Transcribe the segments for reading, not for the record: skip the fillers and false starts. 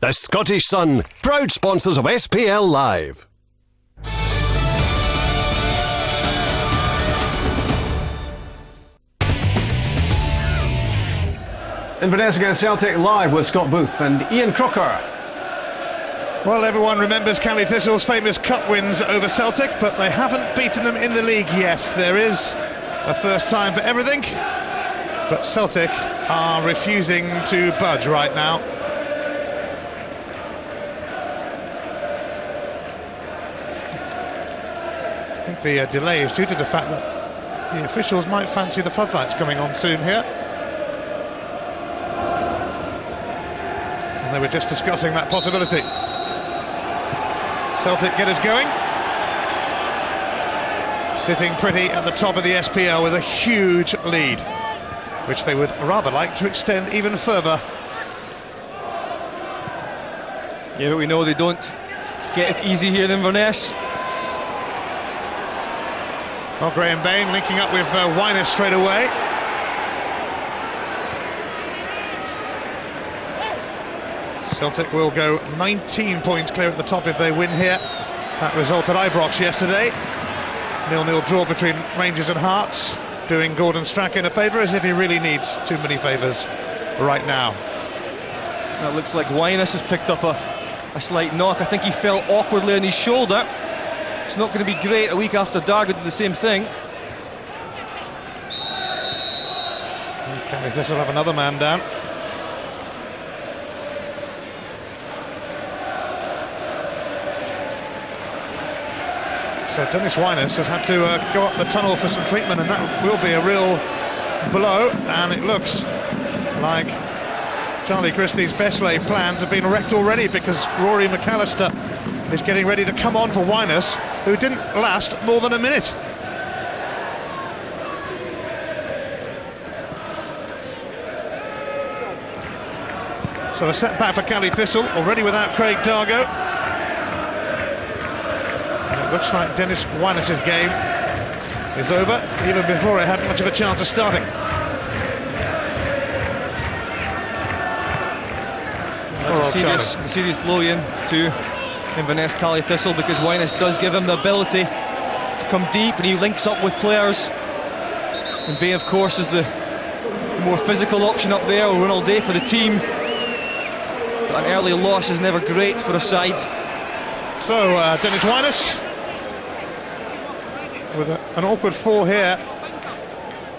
The Scottish Sun, proud sponsors of SPL Live. Inverness against Celtic live with Scott Booth and Ian Crocker. Well, everyone remembers Cally Thistle's famous cup wins over Celtic, but they haven't beaten them in the league yet. There is a first time for everything, but Celtic are refusing to budge right now. I think the delay is due to the fact that the officials might fancy the floodlights coming on soon here. And they were just discussing that possibility. Celtic get us going. Sitting pretty at the top of the SPL with a huge lead, which they would rather like to extend even further. Yeah, but we know they don't get it easy here in Inverness. Well, Graham Bain linking up with Weiner straight away. Celtic will go 19 points clear at the top if they win here. That result at Ibrox yesterday. 0-0 draw between Rangers and Hearts, doing Gordon Strachan a favour as if he really needs too many favours right now. That looks like Winus has picked up a slight knock. I think he fell awkwardly on his shoulder. It's not going to be great. A week after Dargo did the same thing. This will have another man down. So Dennis Winus has had to go up the tunnel for some treatment, and that will be a real blow. And it looks like Charlie Christie's best laid plans have been wrecked already, because Rory McAllister is getting ready to come on for Winus, who didn't last more than a minute. So a setback for Cally Thistle, already without Craig Dargo. And it looks like Dennis Winus' game is over, even before he had much of a chance of starting. That's a serious blow in to Inverness Cally Thistle, because Winus does give him the ability to come deep, and he links up with players. And Bain, of course, is the more physical option up there. Will run all day for the team. But an early loss is never great for a side. So Dennis Winus with an awkward fall here,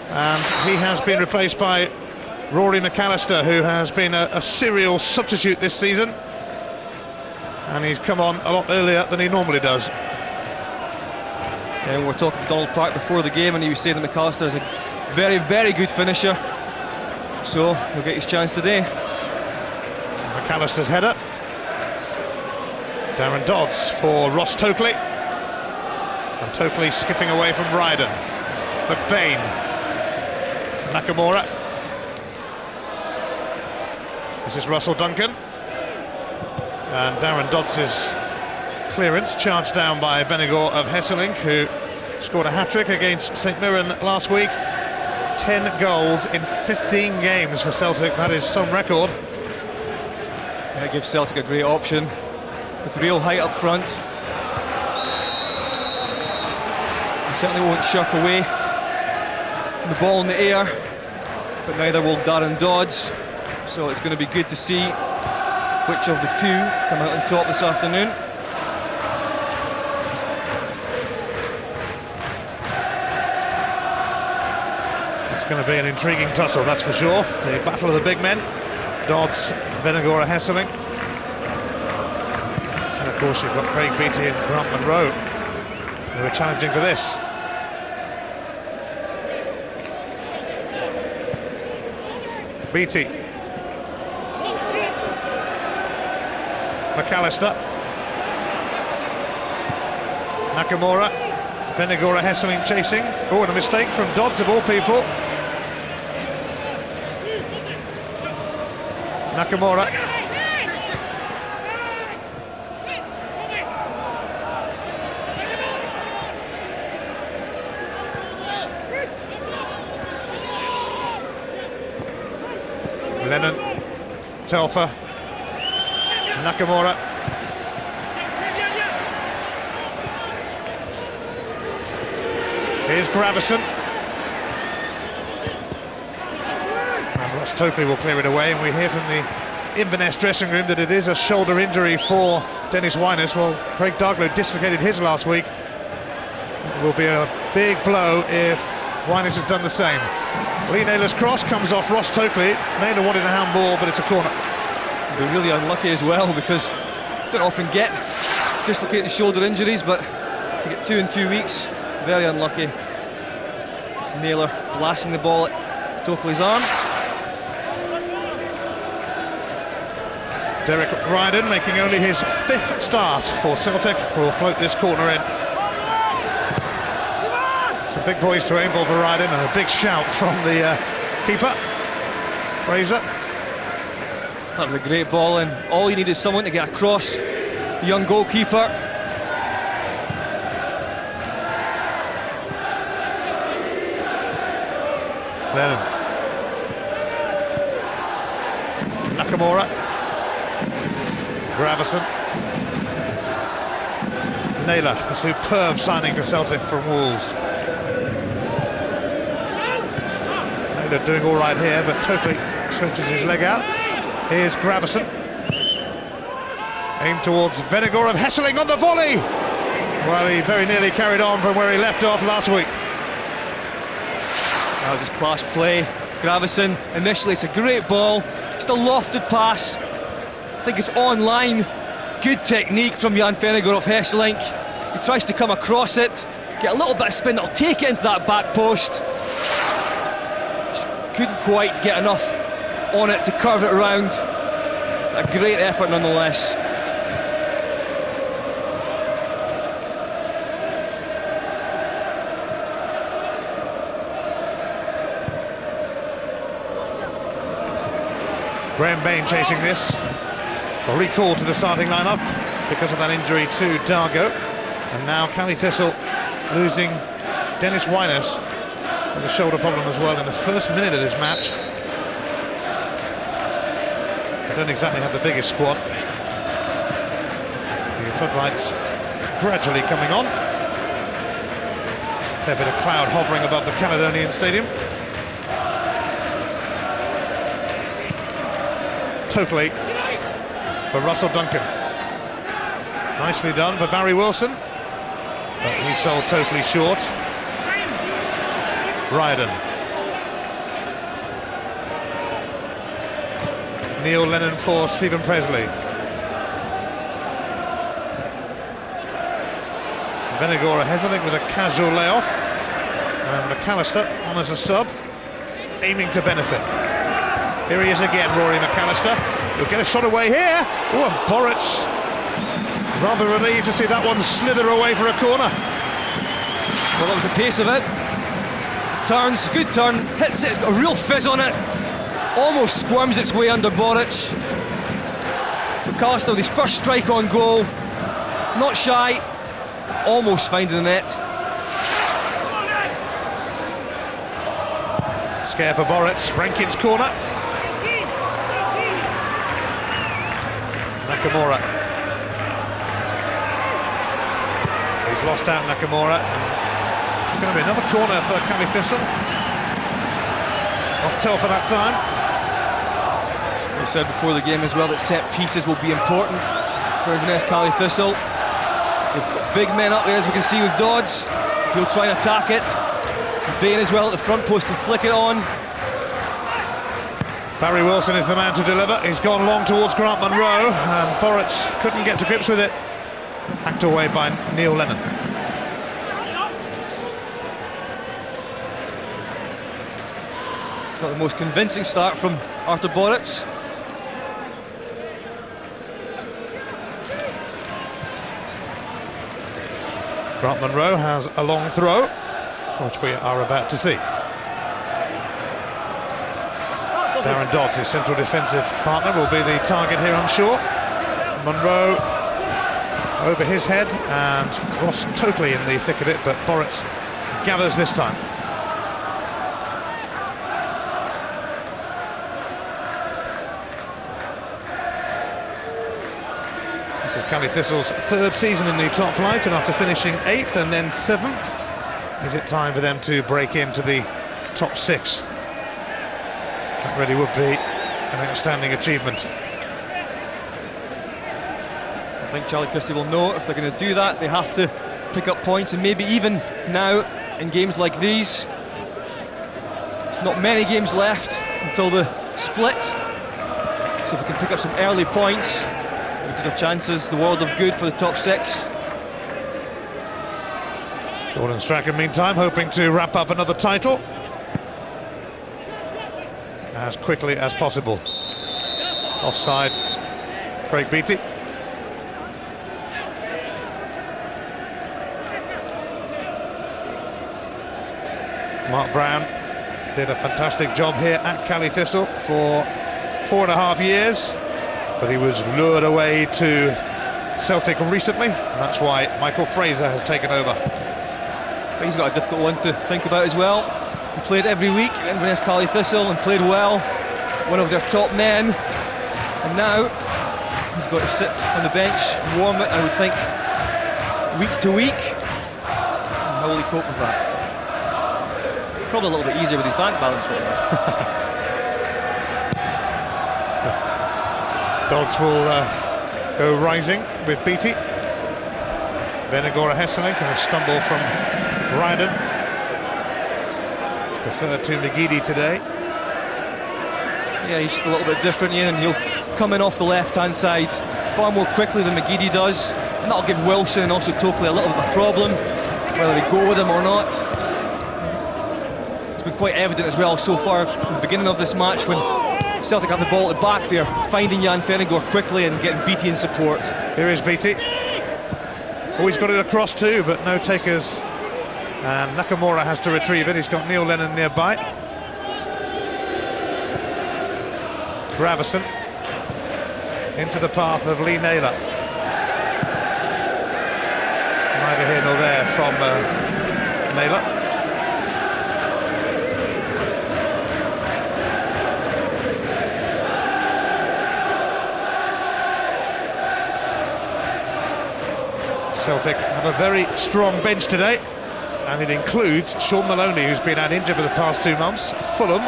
and he has been replaced by Rory McAllister, who has been a serial substitute this season, and he's come on a lot earlier than he normally does. And we're talking to Donald Park before the game, and he was saying that McAllister is a very, very good finisher, so he'll get his chance today. McAllister's header. Darren Dodds for Ross Tokley. And Tokley skipping away from Ryden. McBain. Nakamura. This is Russell Duncan. And Darren Dodds' clearance charged down by Benigor of Hesselink, who scored a hat-trick against St Mirren last week. 10 goals in 15 games for Celtic. That is some record. Yeah, it gives Celtic a great option with real height up front. He certainly won't shirk away from the ball in the air, but neither will Darren Dodds. So it's going to be good to see which of the two come out on top this afternoon. It's going to be an intriguing tussle, that's for sure. The battle of the big men. Dodds, Venegora, Hesselink. And of course you've got Craig Beattie and Grant Monroe, who are challenging for this. Beattie. McAllister. Nakamura. Venegora, Hesselink chasing. Oh, and a mistake from Dodds of all people. Nakamura. Lennon, Telfer, Nakamura. Here's Gravison. And Ross Tokley will clear it away, and we hear from the Inverness dressing room that it is a shoulder injury for Dennis Wyness. Well, Craig Darglow dislocated his last week. It will be a big blow if Wyness has done the same. Lee Naylor's cross comes off Ross Tokley. Naylor wanted a handball, but it's a corner. They're really unlucky as well, because don't often get dislocated shoulder injuries, but to get 2 in 2 weeks, very unlucky. Naylor blasting the ball at Tokley's arm. Derek Ryden, making only his 5th start for Celtic, will float this corner in. Some big boys to aim for Ryden, and a big shout from the keeper, Fraser. That was a great ball, and all you need is someone to get across the young goalkeeper. Lennon. Nakamura. Gravison. Naylor, a superb signing for Celtic from Wolves. Naylor doing all right here, but Tokley stretches his leg out. Here's Gravison. Aimed towards Venegor of Hesseling on the volley! Well, he very nearly carried on from where he left off last week. That was just class play. Gravison, initially it's a great ball, just a lofted pass. I think it's online. Good technique from Jan Venegor of Hesselink. He tries to come across it, get a little bit of spin that'll take it into that back post. Just couldn't quite get enough on it to curve it around. A great effort nonetheless. Graham Bain chasing this. A recall to the starting lineup because of that injury to Dargo. And now Cali Thistle losing Dennis Wyness with a shoulder problem as well in the first minute of this match. They don't exactly have the biggest squad. The floodlights gradually coming on. Fair bit of cloud hovering above the Caledonian Stadium. Tokley for Russell Duncan. Nicely done for Barry Wilson, but he sold Tokley short. Ryden. Neil Lennon for Stephen Presley. Venegor Hesseling with a casual layoff. And McAllister on as a sub, aiming to benefit. Here he is again, Rory McAllister. He'll get a shot away here. Oh, and Boritz rather relieved to see that one slither away for a corner. Well, that was the pace of it. Turns, good turn, hits it, it's got a real fizz on it. Almost squirms its way under Boric. McAllister with his first strike on goal. Not shy, almost finding the net. Scare for Boric, Rankin's corner. Nakamura. He's lost out Nakamura. It's going to be another corner for Cali Thistle. Off tail for that time. We said before the game as well that set pieces will be important for Inverness Cali Thistle. They've got big men up there, as we can see with Dodds. He'll try and attack it. Bain as well at the front post can flick it on. Barry Wilson is the man to deliver. He's gone long towards Grant Munro, and Boritz couldn't get to grips with it. Hacked away by Neil Lennon. It's not the most convincing start from Artur Boritz. Grant Munro has a long throw, which we are about to see. Darren Dodds, his central defensive partner, will be the target here, I'm sure. Munro over his head, and Ross Tokley in the thick of it, but Boritz gathers this time. This is Cali Thistle's third season in the top flight, and after finishing 8th and then 7th, is it time for them to break into the top 6? That really would be an outstanding achievement. I think Charlie Christie will know if they're going to do that, they have to pick up points, and maybe even now in games like these. There's not many games left until the split, so if they can pick up some early points, their chances, the world of good for the top 6. Gordon Strachan, meantime, hoping to wrap up another title as quickly as possible. Offside, Craig Beattie. Mark Brown did a fantastic job here at Cali Thistle for 4.5 years. But he was lured away to Celtic recently, and that's why Michael Fraser has taken over. I think he's got a difficult one to think about as well. He played every week at Inverness Cali Thistle and played well, one of their top men, and now he's got to sit on the bench, warm it, I would think, week to week. And how will he cope with that? Probably a little bit easier with his bank balance right now. Dogs will go rising with Beattie. Venagora Hesselink and a stumble from Ryden. Deferred to McGeady today. Yeah, he's just a little bit different, Ian, and he'll come in off the left-hand side far more quickly than McGeady does. And that'll give Wilson and also Tokley a little bit of a problem, whether they go with him or not. It's been quite evident as well so far at the beginning of this match when Celtic have the ball at the back there, finding Jan Venagor quickly and getting Beattie in support. Here is Beattie. Oh, he's got it across too, but no takers. And Nakamura has to retrieve it. He's got Neil Lennon nearby. Gravison into the path of Lee Naylor. Neither here nor there from Naylor. Celtic have a very strong bench today, and it includes Sean Maloney, who's been out injured for the past 2 months. Fulham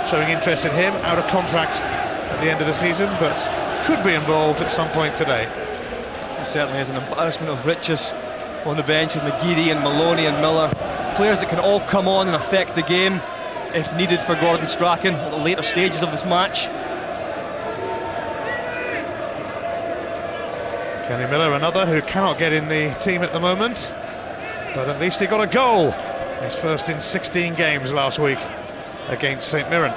showing interest in him, out of contract at the end of the season, but could be involved at some point today. It certainly is an embarrassment of riches on the bench with McGeady and Maloney and Miller. Players that can all come on and affect the game if needed for Gordon Strachan at the later stages of this match. Kenny Miller, another who cannot get in the team at the moment, but at least he got a goal. His first in 16 games last week against St Mirren.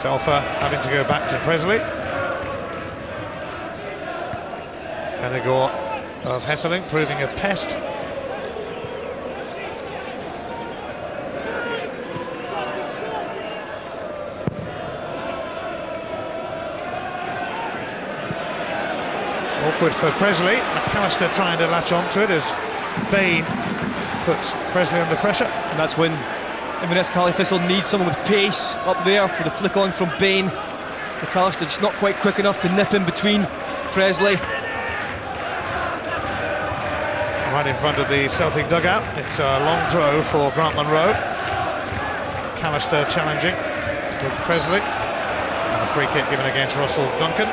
Telfer having to go back to Presley. Venagor of Hesselink proving a pest. Awkward for Presley. McAllister trying to latch onto it as Bain puts Presley under pressure. And that's when Inverness Cali Thistle needs someone with pace up there for the flick on from Bain. McAllister just not quite quick enough to nip in between Presley. Right in front of the Celtic dugout. It's a long throw for Grant Munro. McAllister challenging with Presley. And a free kick given against Russell Duncan.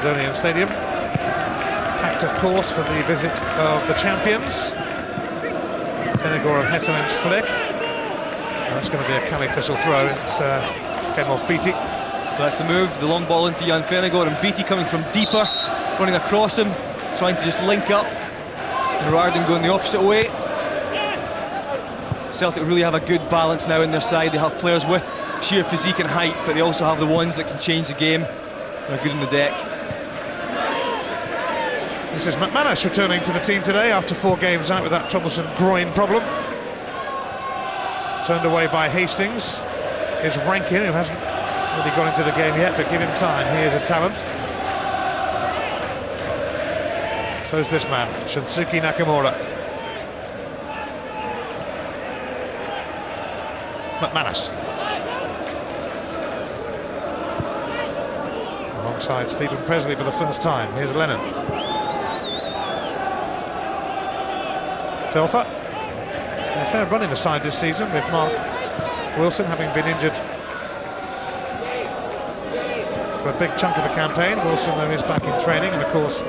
Caledonian Stadium, packed of course for the visit of the champions. Venagor of Hesselink's flick. And that's going to be a Cali Thistle throw. It's came off Beattie. That's the move, the long ball into Jan Venagor, and Beattie coming from deeper, running across him, trying to just link up, and Rarden going the opposite way. Celtic really have a good balance now in their side. They have players with sheer physique and height, but they also have the ones that can change the game and are good on the deck. This is McManus returning to the team today after 4 games out with that troublesome groin problem. Turned away by Hastings. is Rankin, who hasn't really got into the game yet, but give him time. He is a talent. So's this man, Shunsuke Nakamura. McManus. Alongside Stephen Presley for the first time. Here's Lennon. Telfer. It's been a fair run in the side this season, with Mark Wilson having been injured for a big chunk of the campaign. Wilson, though, is back in training, and of course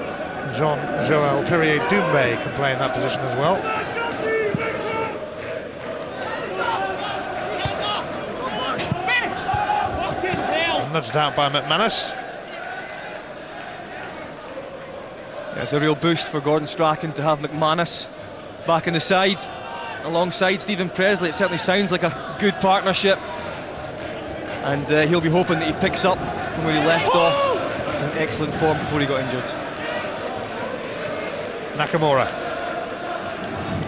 Jean-Joël Perrier-Doumbé can play in that position as well. Nudged out by McManus. Yeah, it's a real boost for Gordon Strachan to have McManus back in the side alongside Stephen Presley. It certainly sounds like a good partnership, and he'll be hoping that he picks up from where he left off in excellent form before he got injured. Nakamura.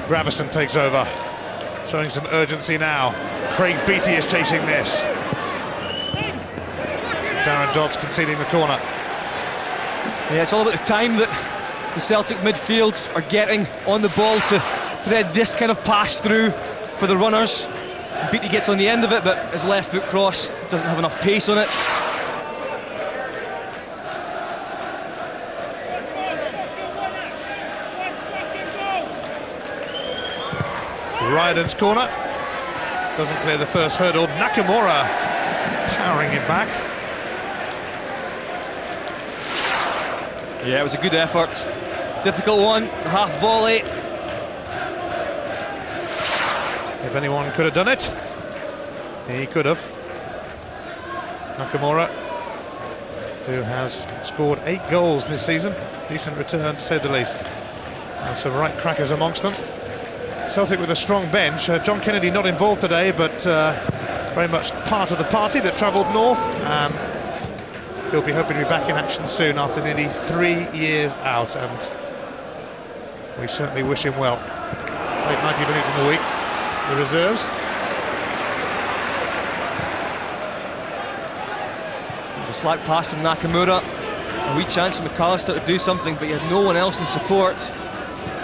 Gravison takes over, showing some urgency now. Craig Beattie is chasing this. Darren Dodds conceding the corner. Yeah, it's all about the time that the Celtic midfield are getting on the ball to thread this kind of pass through for the runners. Beattie gets on the end of it, but his left foot cross doesn't have enough pace on it. Ryden's corner doesn't clear the first hurdle. Nakamura powering it back. Yeah, it was a good effort. Difficult one, half volley. If anyone could have done it, he could have. Nakamura, who has scored 8 goals this season. Decent return, to say the least. And some right crackers amongst them. Celtic with a strong bench. John Kennedy not involved today, but very much part of the party that travelled north, and he'll be hoping to be back in action soon after nearly 3 years out, and we certainly wish him well. Played 90 minutes in the week, the reserves. There's a slack pass from Nakamura, a wee chance for McAllister to do something, but he had no one else in support.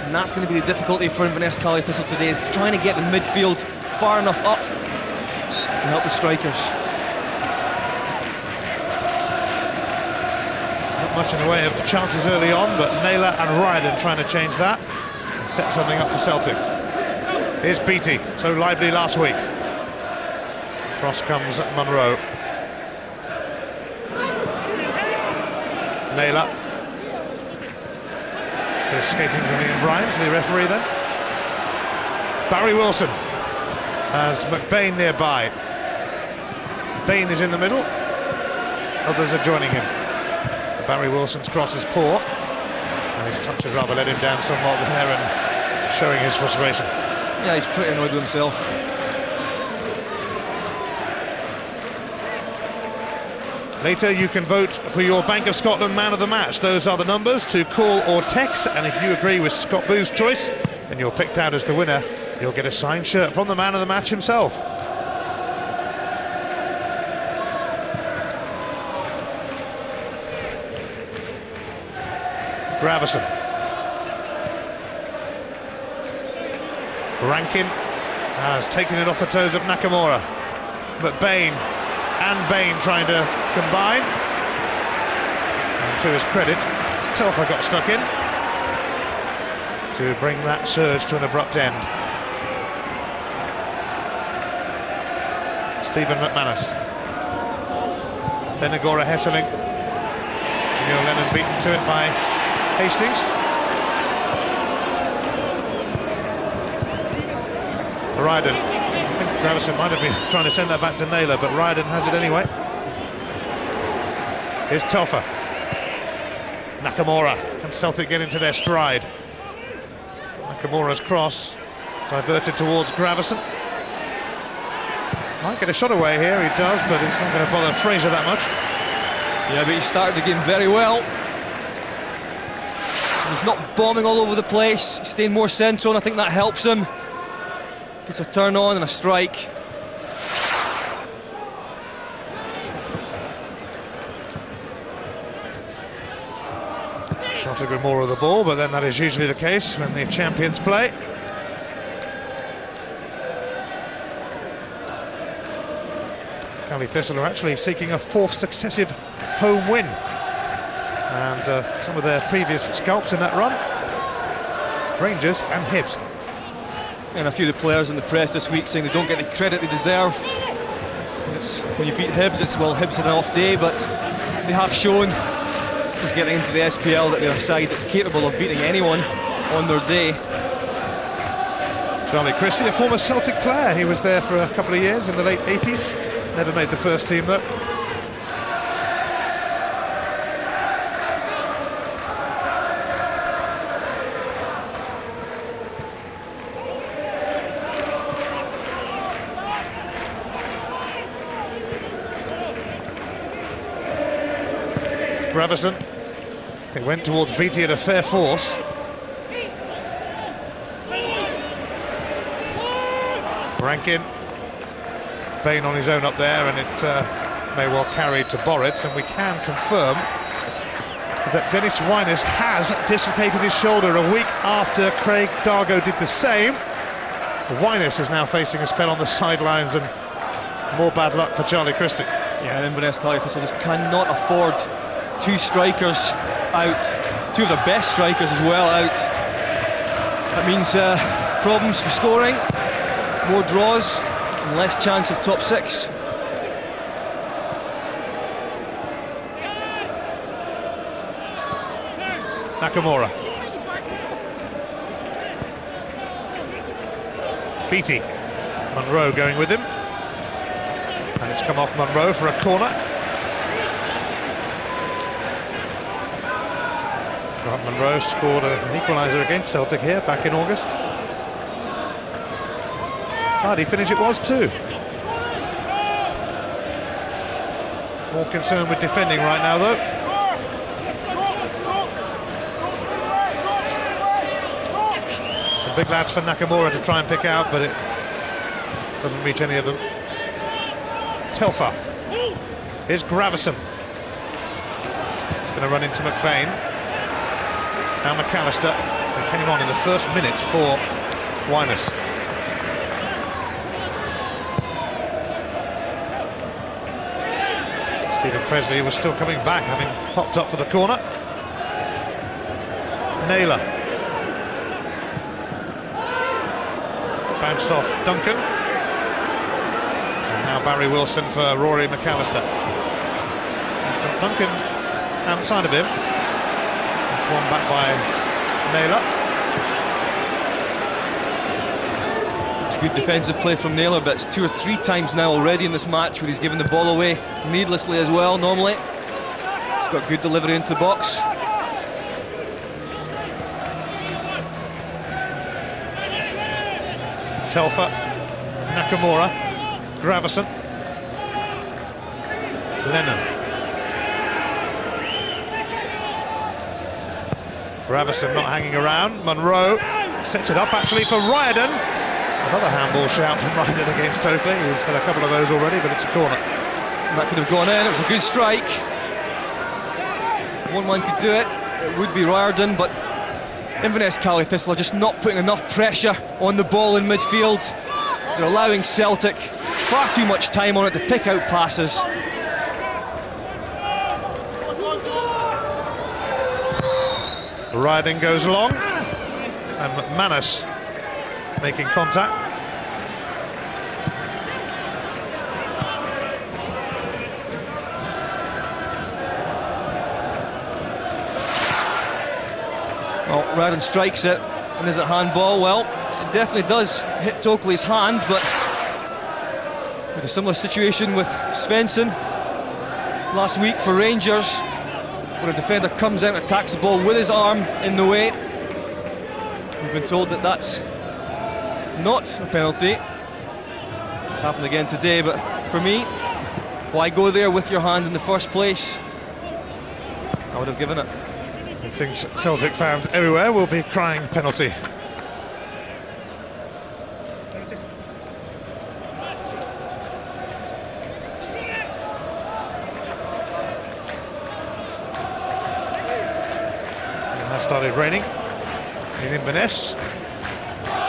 And that's going to be the difficulty for Inverness Caley Thistle today, is trying to get the midfield far enough up to help the strikers. Not much in the way of chances early on, but Naylor and Ryden trying to change that and set something up for Celtic. Here's Beattie, so lively last week. Cross comes at Munro. Naylor. Bit of skating from Ian Bryans, the referee then. Barry Wilson has McBain nearby. Bain is in the middle, others are joining him. Barry Wilson's cross is poor, and his touch has rather let him down somewhat there and showing his frustration. Yeah, he's pretty annoyed with himself. Later you can vote for your Bank of Scotland man of the match. Those are the numbers to call or text, and if you agree with Scott Booth's choice and you're picked out as the winner, you'll get a signed shirt from the man of the match himself. Gravison. Rankin has taken it off the toes of Nakamura, but Bain trying to combine, and to his credit, Telfer got stuck in to bring that surge to an abrupt end. Stephen McManus, Fenagora Hesseling, Neil Lennon beaten to it by Hastings. Ryden, I think Gravison might have been trying to send that back to Naylor, but Ryden has it anyway. Here's Telfer. Nakamura. Can Celtic get into their stride? Nakamura's cross diverted towards Gravison. Might get a shot away here, he does, but it's not going to bother Fraser that much. Yeah, but he started the game very well. He's not bombing all over the place, he's staying more central, and I think that helps him. Gets a turn on and a strike. Not a good more of the ball, but then that is usually the case when the champions play. Cali Thistle are actually seeking a 4th successive home win, and some of their previous scalps in that run, Rangers and Hibs. And a few of the players in the press this week saying they don't get the credit they deserve. It's, when you beat Hibs, it's, well, Hibs had an off day, but they have shown, since getting into the SPL, that they're a side that's capable of beating anyone on their day. Charlie Christie, a former Celtic player, he was there for a couple of years in the late 80s, never made the first team though. Gravison, it went towards Beattie at a fair force. Rankin, Bain on his own up there, and it may well carry to Borrett, and we can confirm that Dennis Wyness has dislocated his shoulder a week after Craig Dargo did the same. Wyness is now facing a spell on the sidelines, and more bad luck for Charlie Christie. Yeah, and Inverness Cali Thistle just cannot afford 2 strikers out, 2 of their best strikers as well out. That means problems for scoring, more draws, and less chance of top 6. Nakamura. Beattie. Monroe going with him. And it's come off Monroe for a corner. Grant Monroe scored an equaliser against Celtic here back in August. Tidy finish it was too. More concerned with defending right now though. Some big lads for Nakamura to try and pick out, but it doesn't reach any of them. Telfer. Here's Gravison. He's going to run into McBain. Now McAllister, who came on in the first minute for Wyness. Stephen Presley was still coming back, having popped up for the corner. Naylor. Bounced off Duncan. And now Barry Wilson for Rory McAllister. He's got Duncan outside of him. That's one back by Naylor. It's good defensive play from Naylor, but it's 2 or 3 times now already in this match where he's given the ball away needlessly as well. Normally he's got good delivery into the box. Telfer, Nakamura, Gravison, Lennon. Gravison not hanging around. Monroe sets it up actually for Riordan. Another handball shout from Riordan against Oakley. He's had a couple of those already, but it's a corner. And that could have gone in. It was a good strike. One man could do it. It would be Riordan, but Inverness Cali Thistle are just not putting enough pressure on the ball in midfield. They're allowing Celtic far too much time on it to pick out passes. Riordan goes long, and McManus making contact. Well, Riordan strikes it, and is it handball? Well, it definitely does hit Tokley's hand, but with a similar situation with Svensson last week for Rangers, where a defender comes out and attacks the ball with his arm in the way. We've been told that that's not a penalty. It's happened again today, but for me, why go there with your hand in the first place? I would have given it. I think Celtic fans everywhere will be crying penalty. started raining in Inverness.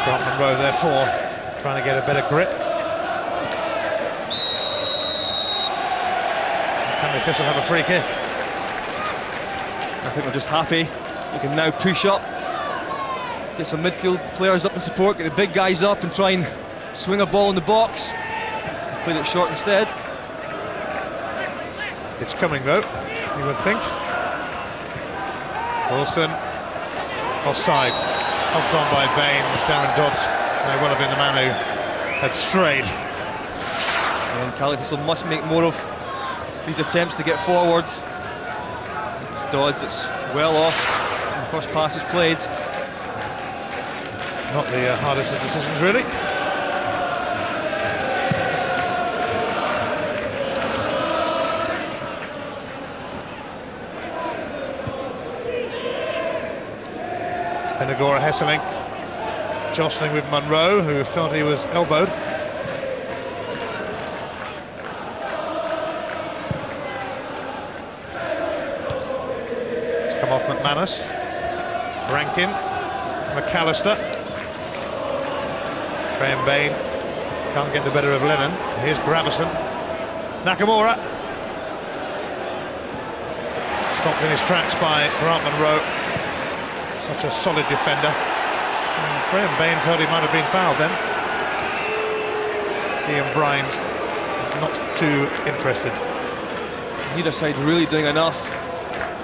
Grant Monroe therefore trying to get a better grip. Can the Thistle have a free kick? I think they're just happy. They can now push up, get some midfield players up in support, get the big guys up and try and swing a ball in the box. They've played it short instead. It's coming though, you would think. Wilson, offside, helped on by Bain. Darren Dodds may well have been the man who had strayed. And Caley Thistle must make more of these attempts to get forward. It's Dodds, it's well off. The first pass is played. Not the hardest of decisions, really. Penagora Hesselink jostling with Monroe, who felt he was elbowed. It's come off McManus. Rankin, McAllister. Graham Bain can't get the better of Lennon. Here's Gravison. Nakamura. Stopped in his tracks by Grant Monroe. Such a solid defender. And Graham Bain felt he might have been fouled then. Ian Brines not too interested. Neither side really doing enough.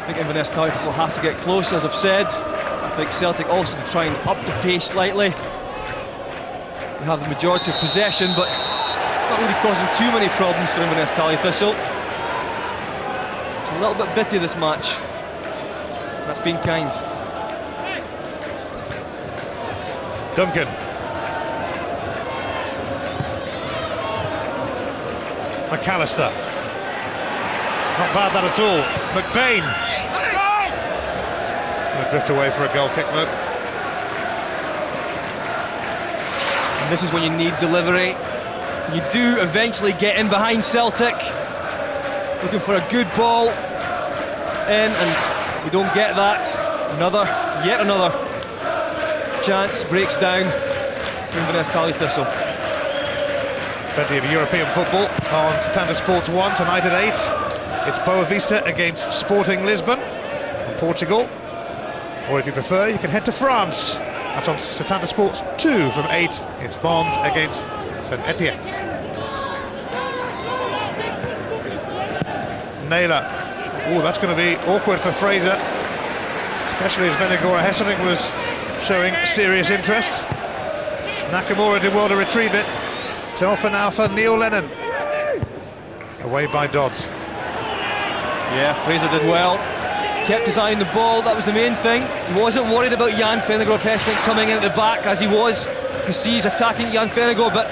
I think Inverness Caley Thistle will have to get closer, as I've said. I think Celtic also to try and up the pace slightly. They have the majority of possession, but not really causing too many problems for Inverness Caley Thistle. It's a little bit bitty this match. That's been kind. Duncan. McAllister. Not bad that at all. McBain. It's going to drift away for a goal kick though. And this is when you need delivery. You do eventually get in behind Celtic. Looking for a good ball in, and we don't get that. Yet another chance breaks down Inverness Caley Thistle. Plenty of European football on Standard Sports 1 tonight at 8. It's Boa Vista against Sporting Lisbon from Portugal. Or if you prefer, you can head to France. That's on Standard Sports 2 from 8. It's Mons against Saint Etienne. Naylor. Oh, that's going to be awkward for Fraser, especially as Penagora Hesselink was showing serious interest. Nakamura did well to retrieve it. Telfer now for Neil Lennon. Away by Dodds. Yeah, Fraser did well. Kept his eye on the ball, that was the main thing. He wasn't worried about Jan Vennegoor Hesselink coming in at the back as he was. You can see he's attacking Jan Vennegoor, but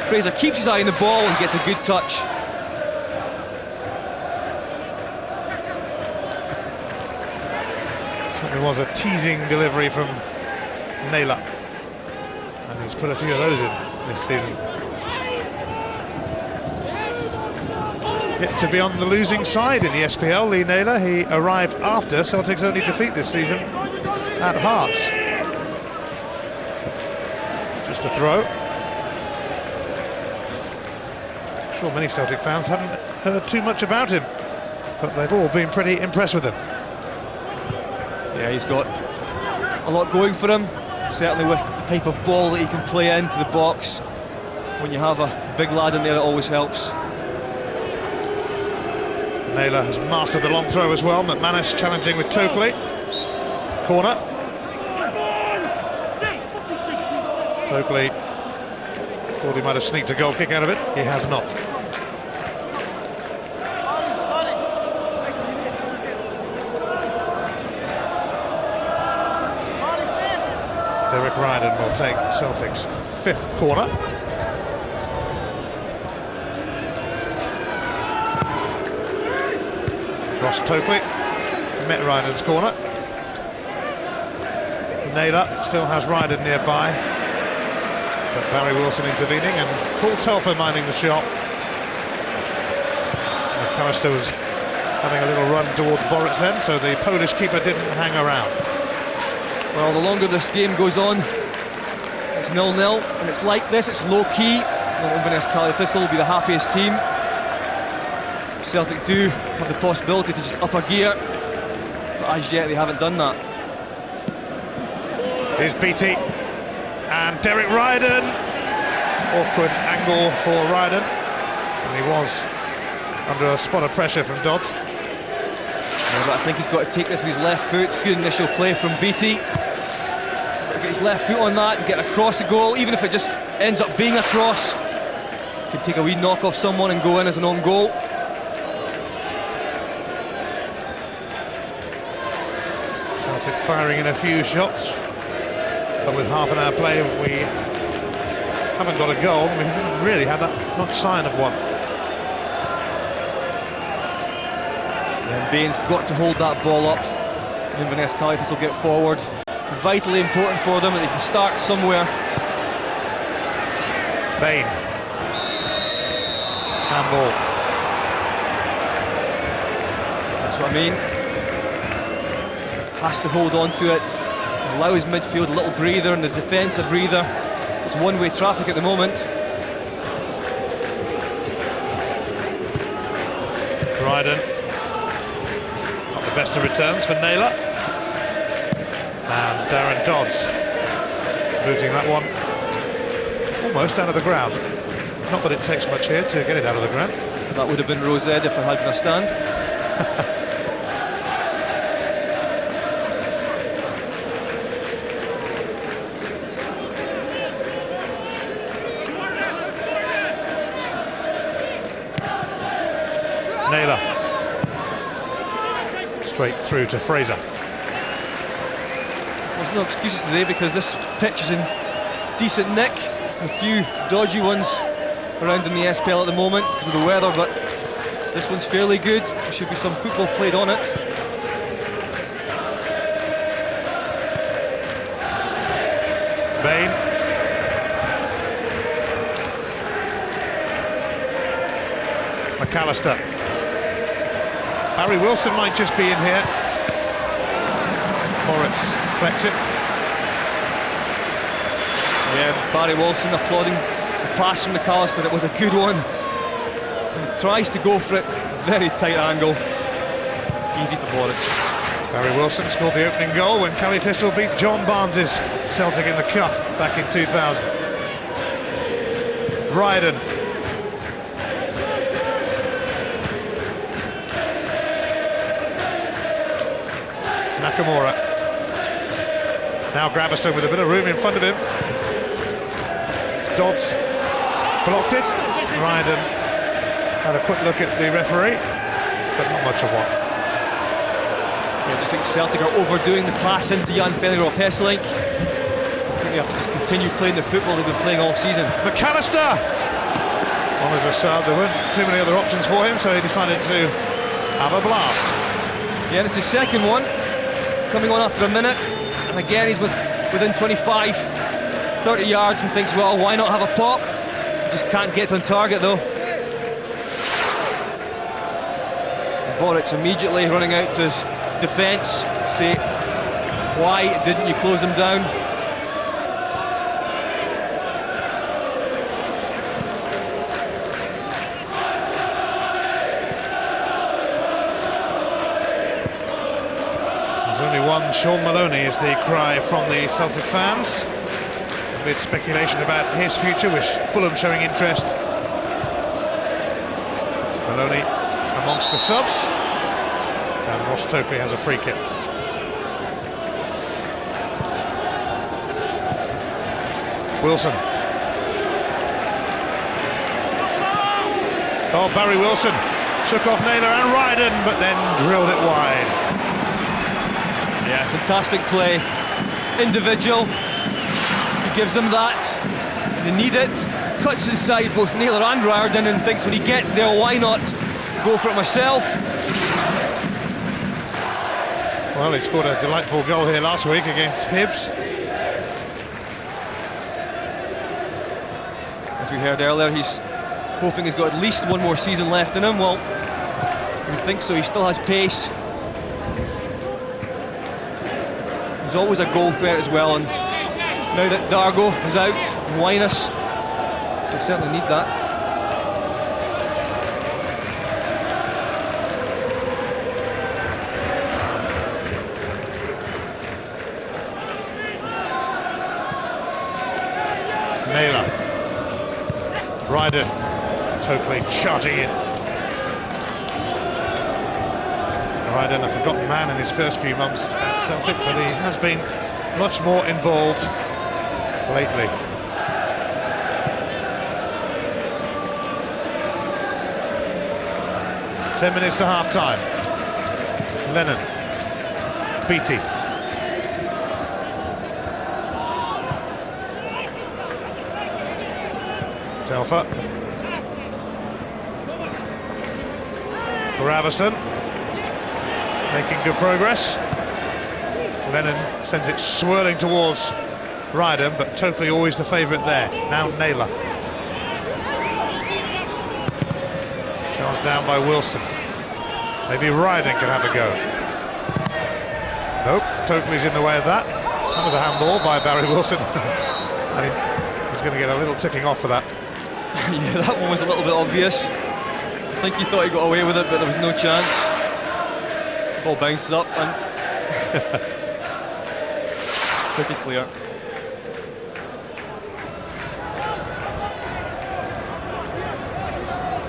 Fraser keeps his eye on the ball and gets a good touch. Certainly was a teasing delivery from Naylor, and he's put a few of those in this season. Yet to be on the losing side in the SPL, Lee Naylor. He arrived after Celtic's only defeat this season at Hearts. Just a throw. I'm sure many Celtic fans haven't heard too much about him, but they've all been pretty impressed with him. Yeah, he's got a lot going for him, certainly with the type of ball that he can play into the box. When you have a big lad in there, it always helps. Naylor has mastered the long throw as well. McManus challenging with Tokley. Corner. Tokley thought he might have sneaked a goal kick out of it. He has not. Derek Ryden will take Celtic's 5th corner. Ross Tokley met Ryden's corner. Naylor still has Ryden nearby, but Barry Wilson intervening and Paul Telfer minding the shot. McAllister was having a little run towards Boris then, so the Polish keeper didn't hang around. Well, the longer this game goes on, it's 0-0, and it's like this, it's low-key, and Inverness Cali Thistle will be the happiest team. Celtic do have the possibility to just up a gear, but as yet they haven't done that. Here's Beattie, and Derek Ryden. Awkward angle for Ryden, and he was under a spot of pressure from Dodds. Yeah, but I think he's got to take this with his left foot. Good initial play from Beattie. Get his left foot on that and get across the goal, even if it just ends up being a cross. Could take a wee knock off someone and go in as an own goal. Celtic firing in a few shots, but with half an hour play we haven't got a goal. We haven't really had that much sign of one. And Bain's got to hold that ball up. Inverness Cali Thistle will get forward. Vitally important for them that they can start somewhere. Bain. Handball. That's what I mean. Has to hold on to it. Allow his midfield a little breather and the defence a breather. It's one-way traffic at the moment. Dryden. Not the best of returns for Naylor. And Darren Dodds booting that one almost out of the ground. Not that it takes much here to get it out of the ground. That would have been Rose Ed if there had been a stand. Naylor. Straight through to Fraser. There's no excuses today because this pitch is in decent nick. A few dodgy ones around in the SPL at the moment because of the weather, but this one's fairly good. There should be some football played on it. Bain. McAllister. Barry Wilson might just be in here. Moritz collects it. Yeah, Barry Wilson applauding the pass from McAllister. It was a good one. He tries to go for it. Very tight angle. Easy for Moritz. Barry Wilson scored the opening goal when Cali Thistle beat John Barnes's Celtic in the Cup back in 2000. Ryden. Nakamura. Now Gravison with a bit of room in front of him. Dodds blocked it. Ryden had a quick look at the referee, but not much of one. I just think Celtic are overdoing the pass into Jan Fenneroff Hesselink. I think they have to just continue playing the football they've been playing all season. McAllister! On as a sub, there weren't too many other options for him, so he decided to have a blast. Yeah, it's his second one, coming on after a minute, and again he's within 25, 30 yards and thinks, well, why not have a pop? Just can't get on target though. Boric immediately running out to his defence to say, why didn't you close him down? There's only one Sean Maloney is the cry from the Celtic fans, with speculation about his future, with Fulham showing interest. Maloney amongst the subs, and Ross Tokley has a free kick. Wilson. Oh, Barry Wilson shook off Naylor and Ryden, but then drilled it wide. Yeah, fantastic play. Individual. He gives them that. They need it. Cuts inside both Naylor and Riordan and thinks when he gets there, why not go for it myself? Well, he scored a delightful goal here last week against Hibs. As we heard earlier, he's hoping he's got at least one more season left in him. Well, we think so. He still has pace. There's always a goal threat as well, and now that Dargo is out, and Winus, they'll certainly need that. Naylor. Ryder totally charging in. Ryder, a forgotten man in his first few months at Celtic, but he has been much more involved lately. Ten minutes to half-time. Lennon. Beattie. Telfer. Gravison making good progress. Lennon sends it swirling towards Ryden, but totally always the favourite there. Now Naylor. Charged down by Wilson. Maybe Ryden can have a go. Nope, Tokley's in the way of that. That was a handball by Barry Wilson. I think he's going to get a little ticking off for that. Yeah, that one was a little bit obvious. I think he thought he got away with it, but there was no chance. The ball bounces up and pretty clear.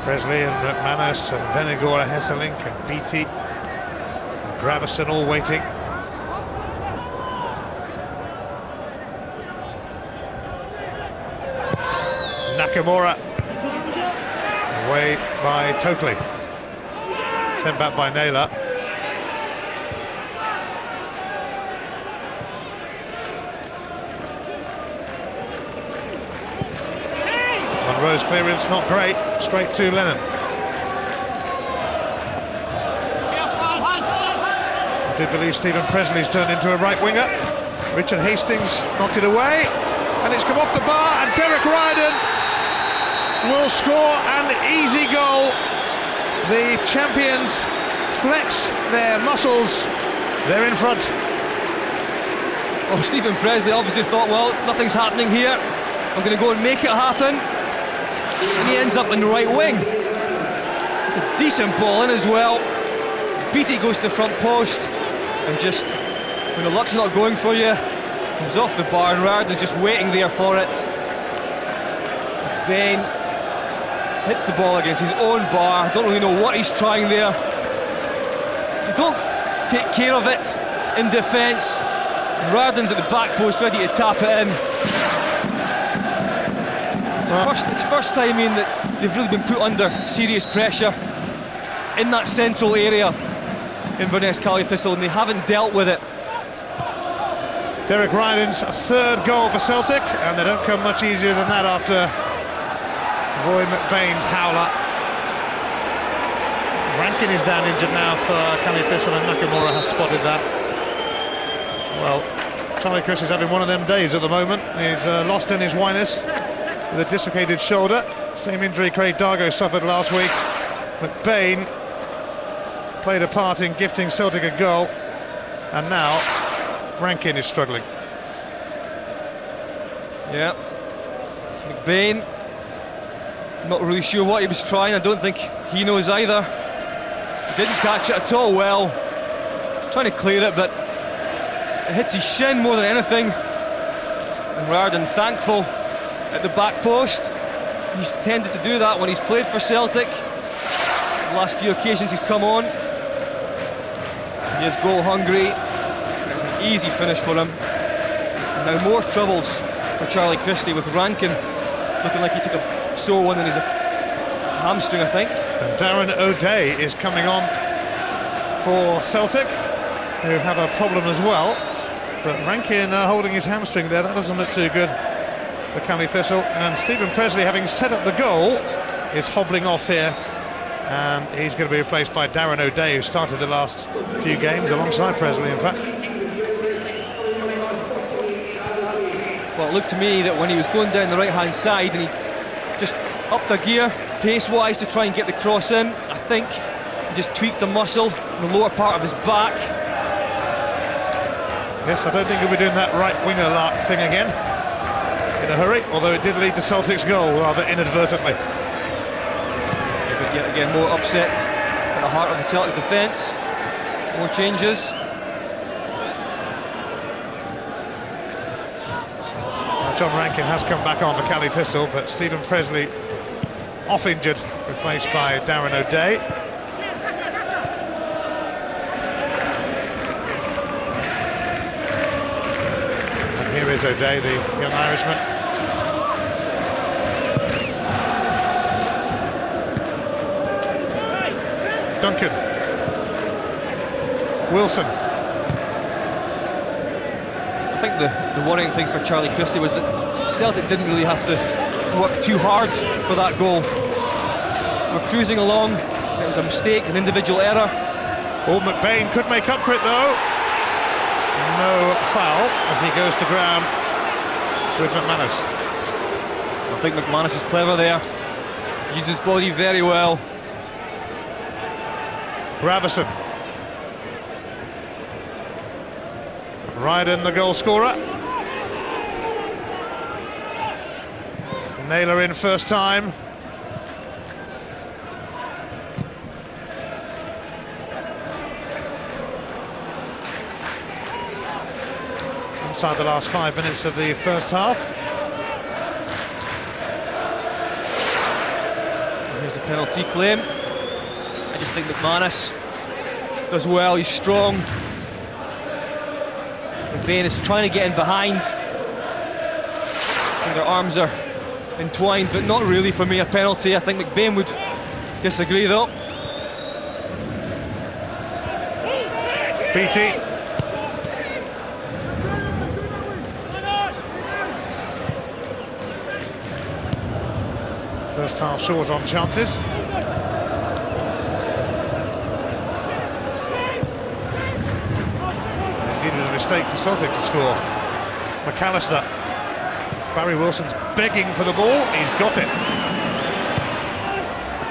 Presley and McManus and Venegora, Hesselink and Beattie and Gravison all waiting. Nakamura away by Tokley, sent back by Naylor. Monroe's clearance not great, straight to Lennon. I did believe Stephen Presley's turned into a right winger. Richard Hastings knocked it away, and it's come off the bar, and Derek Ryden will score an easy goal. The champions flex their muscles. They're in front. Well, Stephen Presley obviously thought, well, nothing's happening here, I'm going to go and make it happen. And he ends up in the right wing. It's a decent ball in as well. Beattie goes to the front post, and just when the luck's not going for you, comes off the bar, and Ryden's just waiting there for it. Bain hits the ball against his own bar. I don't really know what he's trying there. You don't take care of it in defence. Ryden's at the back post ready to tap it in. It's the first time in that they've really been put under serious pressure in that central area, Inverness Cali Thistle, and they haven't dealt with it. Derek Ryden's third goal for Celtic, and they don't come much easier than that after Roy McBain's howler. Rankin is down injured now for Cali Thistle, and Nakamura has spotted that. Well, Charlie Chris is having one of them days at the moment. He's lost in his Winus with a dislocated shoulder. Same injury Craig Dargo suffered last week. McBain played a part in gifting Celtic a goal, and now Rankin is struggling. Yeah, it's McBain. Not really sure what he was trying. I don't think he knows either. He didn't catch it at all well. He's trying to clear it, but it hits his shin more than anything. And Ryden thankful at the back post. He's tended to do that when he's played for Celtic. The last few occasions he's come on. He is goal hungry. It's an easy finish for him. And now more troubles for Charlie Christie, with Rankin looking like he took a sore one in his hamstring, I think. And Darren O'Day is coming on for Celtic, who have a problem as well. But Rankin holding his hamstring there, that doesn't look too good for Cali Thistle. And Stephen Presley, having set up the goal, is hobbling off here, and he's going to be replaced by Darren O'Day, who started the last few games alongside Presley, in fact. Well, it looked to me that when he was going down the right-hand side and he just upped a gear pace-wise to try and get the cross in, I think he just tweaked a muscle in the lower part of his back. Yes, I don't think he'll be doing that right winger lark thing again in a hurry, although it did lead to Celtic's goal rather inadvertently. Yeah, but yet again, more upset at the heart of the Celtic defence. More changes. Now, John Rankin has come back on for Cali Thistle, but Stephen Presley off injured, replaced by Darren O'Day. And here is O'Day, the young Irishman. Duncan. Wilson. I think the worrying thing for Charlie Christie was that Celtic didn't really have to work too hard for that goal. We're cruising along, it was a mistake, an individual error. Old McBain could make up for it though. No foul as he goes to ground with McManus. I think McManus is clever there, uses his body very well. Ravison. Ryden, the goal scorer. Naylor in first time. Inside the last 5 minutes of the first half. And here's a penalty claim. I just think McManus does well, he's strong. McBain is trying to get in behind. And their arms are entwined, but not really for me a penalty. I think McBain would disagree though. BT. First half short on chances. Needed a mistake for Celtic to score. McAllister. Barry Wilson's begging for the ball, he's got it.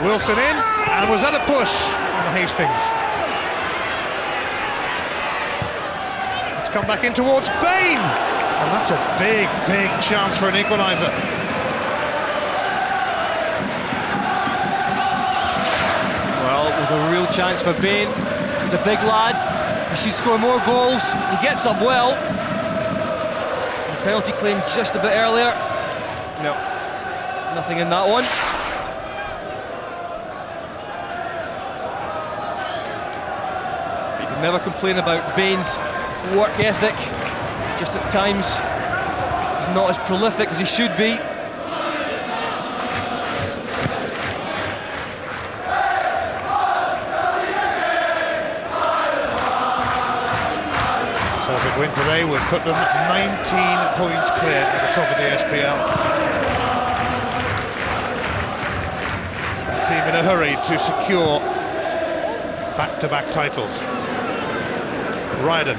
Wilson in, and was that a push on Hastings? It's come back in towards Bain, and that's a big, big chance for an equaliser. Well, it was a real chance for Bain. He's a big lad, he should score more goals, he gets up well. Penalty claim just a bit earlier. No, nothing in that one. You can never complain about Bain's work ethic. Just at times, he's not as prolific as he should be. Celtic win today would put them 19 points clear at the top of the SPL. The team in a hurry to secure back-to-back titles. Ryden.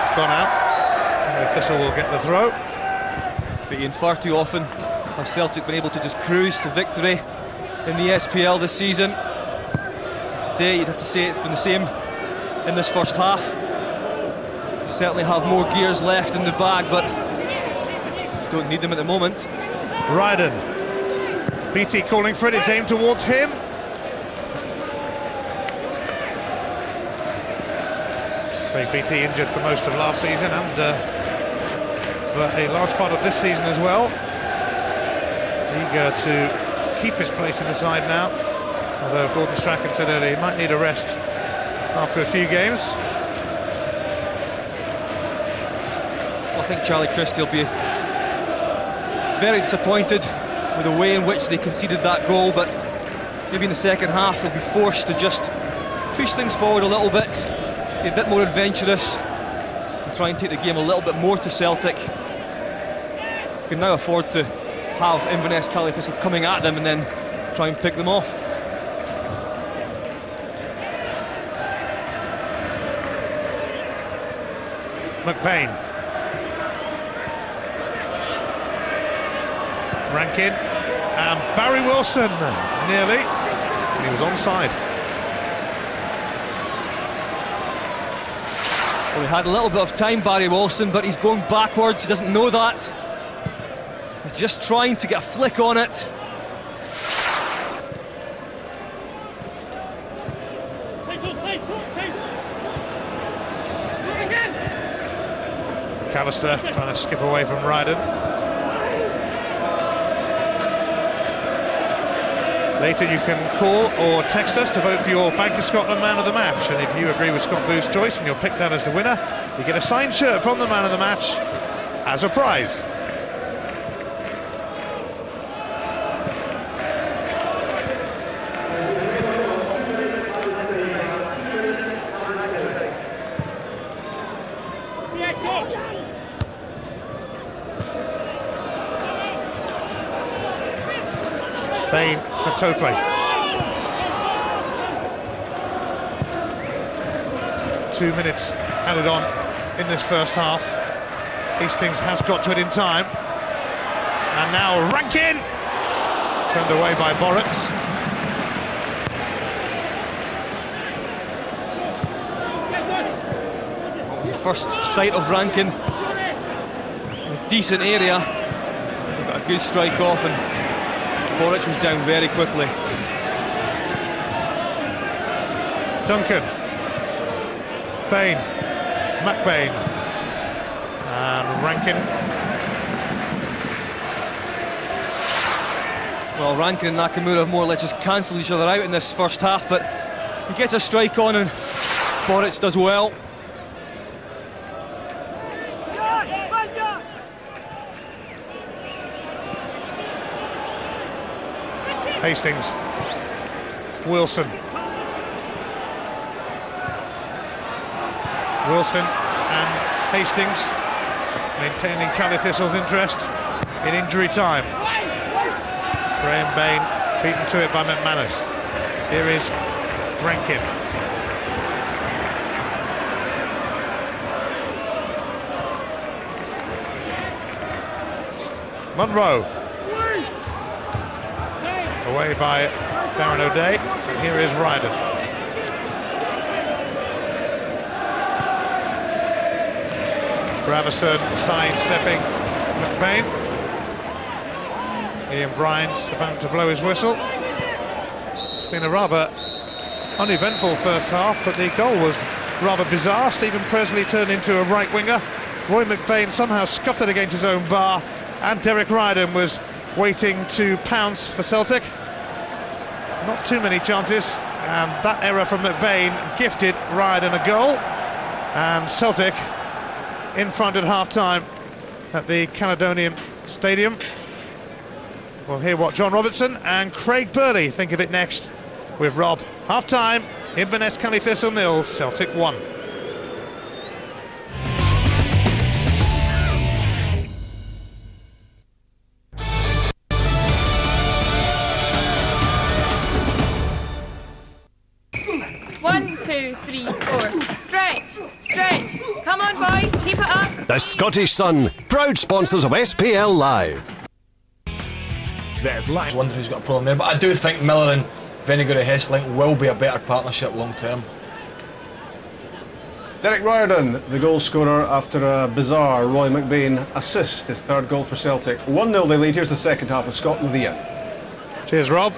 It's gone out. And Thistle will get the throw. But Ian, far too often have Celtic been able to just cruise to victory in the SPL this season. Today you'd have to say it's been the same in this first half. Certainly have more gears left in the bag, but don't need them at the moment. Ryden. BT calling for it, it's aimed towards him. Craig BT injured for most of last season and for a large part of this season as well. Eager to keep his place in the side now, although Gordon Strachan said earlier he might need a rest after a few games. I think Charlie Christie will be very disappointed with the way in which they conceded that goal, but maybe in the second half they'll be forced to just push things forward a little bit, be a bit more adventurous and try and take the game a little bit more to Celtic. You can now afford to have Inverness Cali Thistle coming at them and then try and pick them off. McBain. Rankin and Barry Wilson nearly, and he was onside. Well, he had a little bit of time, Barry Wilson, but he's going backwards. He doesn't know that. He's just trying to get a flick on it. McAllister trying to skip away from Ryden. Later you can call or text us to vote for your Bank of Scotland Man of the Match, and if you agree with Scott Booth's choice and you're picked out as the winner, you get a signed shirt from the Man of the Match as a prize. Bain for Tope. 2 minutes added on in this first half. Hastings has got to it in time. And now Rankin! Turned away by Boritz. That was the first sight of Rankin. In a decent area. He got a good strike off, and Boric was down very quickly. Duncan, Bain, McBain, and Rankin. Well, Rankin and Nakamura have more or less just cancelled each other out in this first half, but he gets a strike on and Boric does well. Hastings, Wilson. Wilson and Hastings maintaining Cali Thistle's interest in injury time. Graham Bain beaten to it by McManus. Here is Rankin. Munro. Away by Darren O'Day, and here is Ryden. Gravison sidestepping McBain. Ian Bryant's about to blow his whistle. It's been a rather uneventful first half, but the goal was rather bizarre. Stephen Presley turned into a right winger. Roy McBain somehow scuffed it against his own bar, and Derek Ryden was waiting to pounce for Celtic. Not too many chances, and that error from McBain gifted Ryden a goal, and Celtic in front at half-time at the Caledonian Stadium. We'll hear what John Robertson and Craig Burley think of it next with Rob. Half-time, Inverness Cali Thistle 0, Celtic 1. Stretch. Come on, boys, keep it up. The Scottish Sun, proud sponsors of SPL Live. There's I wonder who's got a problem there, but I do think Miller and Vennegoor Hesselink will be a better partnership long term. Derek Riordan, the goal scorer after a bizarre Roy McBain assist, his third goal for Celtic. 1-0 they lead. Here's the second half with Scott Luthia. Cheers, Rob.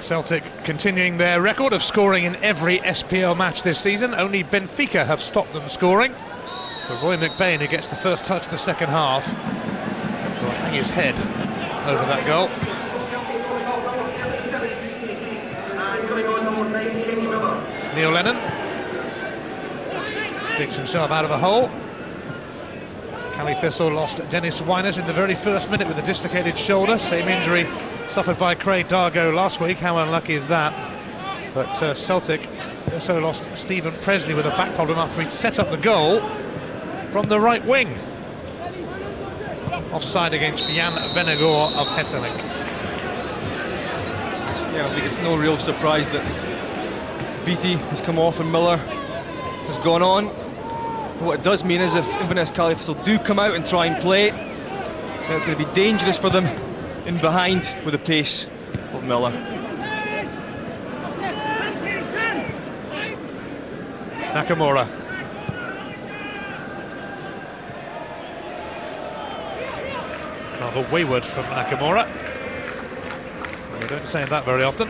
Celtic continuing their record of scoring in every SPL match this season. Only Benfica have stopped them scoring. But Roy McBain, who gets the first touch of the second half, will hang his head over that goal. Neil Lennon digs himself out of a hole. Cali Thistle lost Dennis Wyness in the very first minute with a dislocated shoulder. Same injury suffered by Craig Dargo last week. How unlucky is that? But Celtic also lost Stephen Presley with a back problem after he'd set up the goal from the right wing. Offside against Jan Vennegoor of Hesselink. Yeah, I think it's no real surprise that Beattie has come off and Miller has gone on. But what it does mean is if Inverness Cali Thistle do come out and try and play, then it's going to be dangerous for them in behind with the pace of Miller. Nakamura. Rather wayward from Nakamura. We don't say that very often.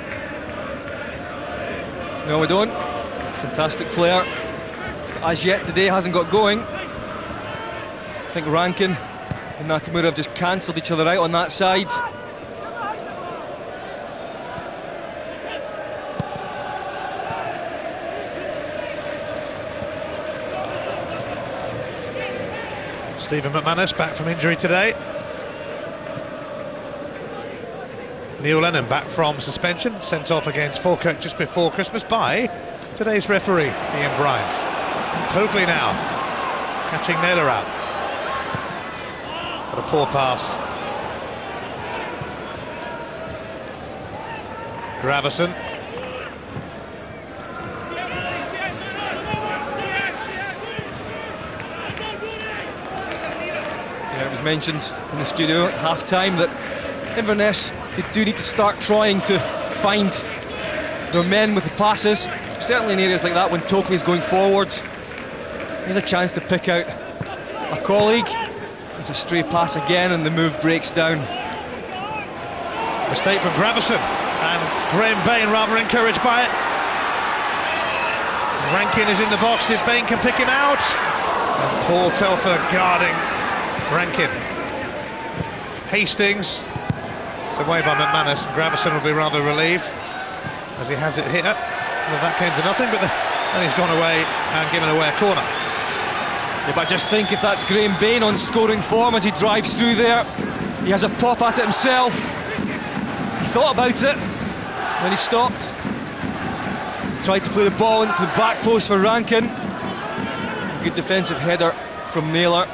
No, we don't. Fantastic player. As yet today hasn't got going. I think Rankin and Nakamura have just cancelled each other out on that side. Stephen McManus back from injury today. Neil Lennon back from suspension, sent off against Falkirk just before Christmas by today's referee, Ian Bryant. Totally now, catching Naylor out. What a poor pass. Gravison. Yeah, it was mentioned in the studio at half-time that Inverness, they do need to start trying to find their men with the passes, certainly in areas like that when Tokley's going forward. Here's a chance to pick out a colleague. It's a stray pass again and the move breaks down. Mistake from Gravison, and Graham Bain rather encouraged by it. Rankin is in the box, if Bain can pick him out. And Paul Telfer guarding Rankin. Hastings, it's away by McManus, and Gravison will be rather relieved as he has it here. Well, that came to nothing, but then he's gone away and given away a corner. Yeah, but just think if that's Graham Bain on scoring form as he drives through there. He has a pop at it himself. He thought about it, then he stopped. Tried to play the ball into the back post for Rankin. A good defensive header from Naylor.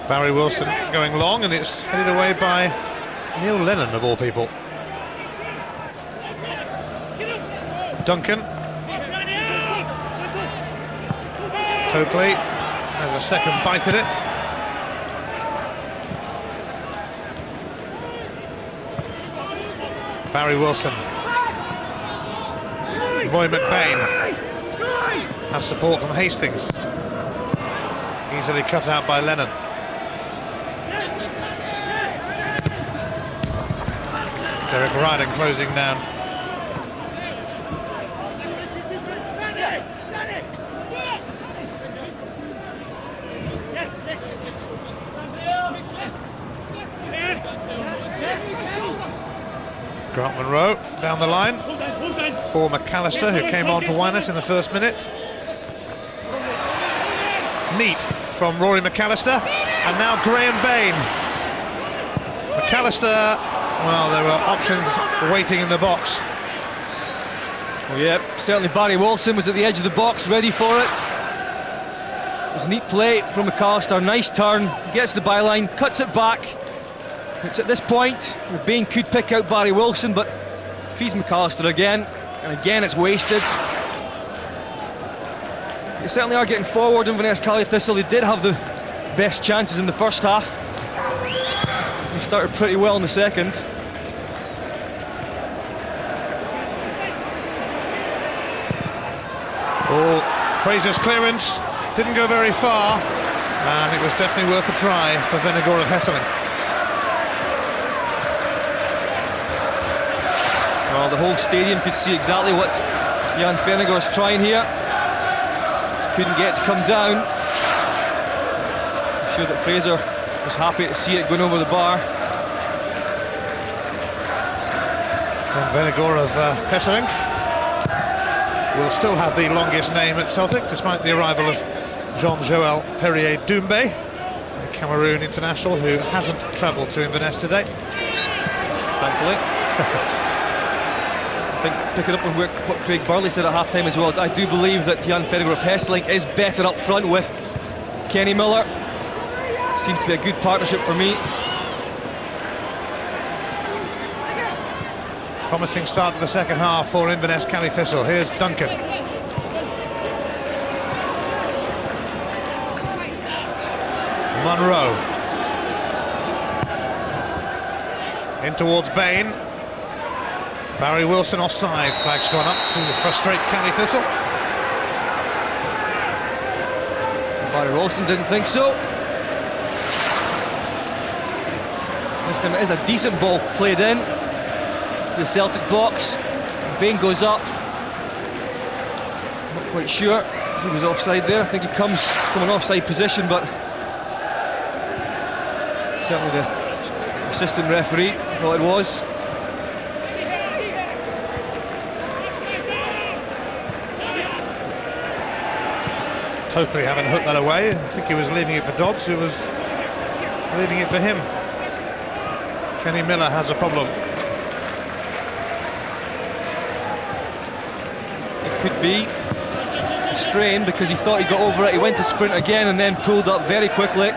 Barry Wilson going long, and it's headed away by Neil Lennon of all people. Duncan. Tokley has a second bite at it. Barry Wilson. Roy McBain has support from Hastings. Easily cut out by Lennon. Derek Ryden closing down. Grant Monroe down the line for McAllister, who came on for Winus in the first minute. Neat from Rory McAllister, and now Graham Bain. McAllister, well, there were options waiting in the box. Well, yeah, certainly Barry Wilson was at the edge of the box, ready for it. It was a neat play from McAllister, nice turn, gets the byline, cuts it back. It's at this point, Bain could pick out Barry Wilson, but feeds McAllister again, and again it's wasted. They certainly are getting forward, Inverness Cali Thistle. They did have the best chances in the first half. They started pretty well in the second. Oh, Fraser's clearance didn't go very far, and it was definitely worth a try for Vennegoor of Hesseling. Well, the whole stadium could see exactly what Jan Vennegoor is trying here. Just couldn't get it to come down. I'm sure that Fraser was happy to see it going over the bar. And Vennegoor of Hesseling will still have the longest name at Celtic, despite the arrival of Jean-Joël Perrier-Doumbé, a Cameroon international who hasn't travelled to Inverness today. Thankfully. I think picking up on what Craig Burley said at half-time as well, is I do believe that Jan Vennegoor of Hesseling is better up front with Kenny Miller. Seems to be a good partnership for me. Promising start to the second half for Inverness Cali Thistle. Here's Duncan. Monroe. In towards Bain. Barry Wilson offside. Flag's gone up to frustrate Cali Thistle. Barry Wilson didn't think so. This time it is a decent ball played in to the Celtic box. Bain goes up. Not quite sure if he was offside there. I think he comes from an offside position, but certainly the assistant referee thought it was. Totally haven't hooked that away. I think he was leaving it for Dodds, who was leaving it for him. Kenny Miller has a problem. It could be a strain because he thought he got over it. He went to sprint again and then pulled up very quickly.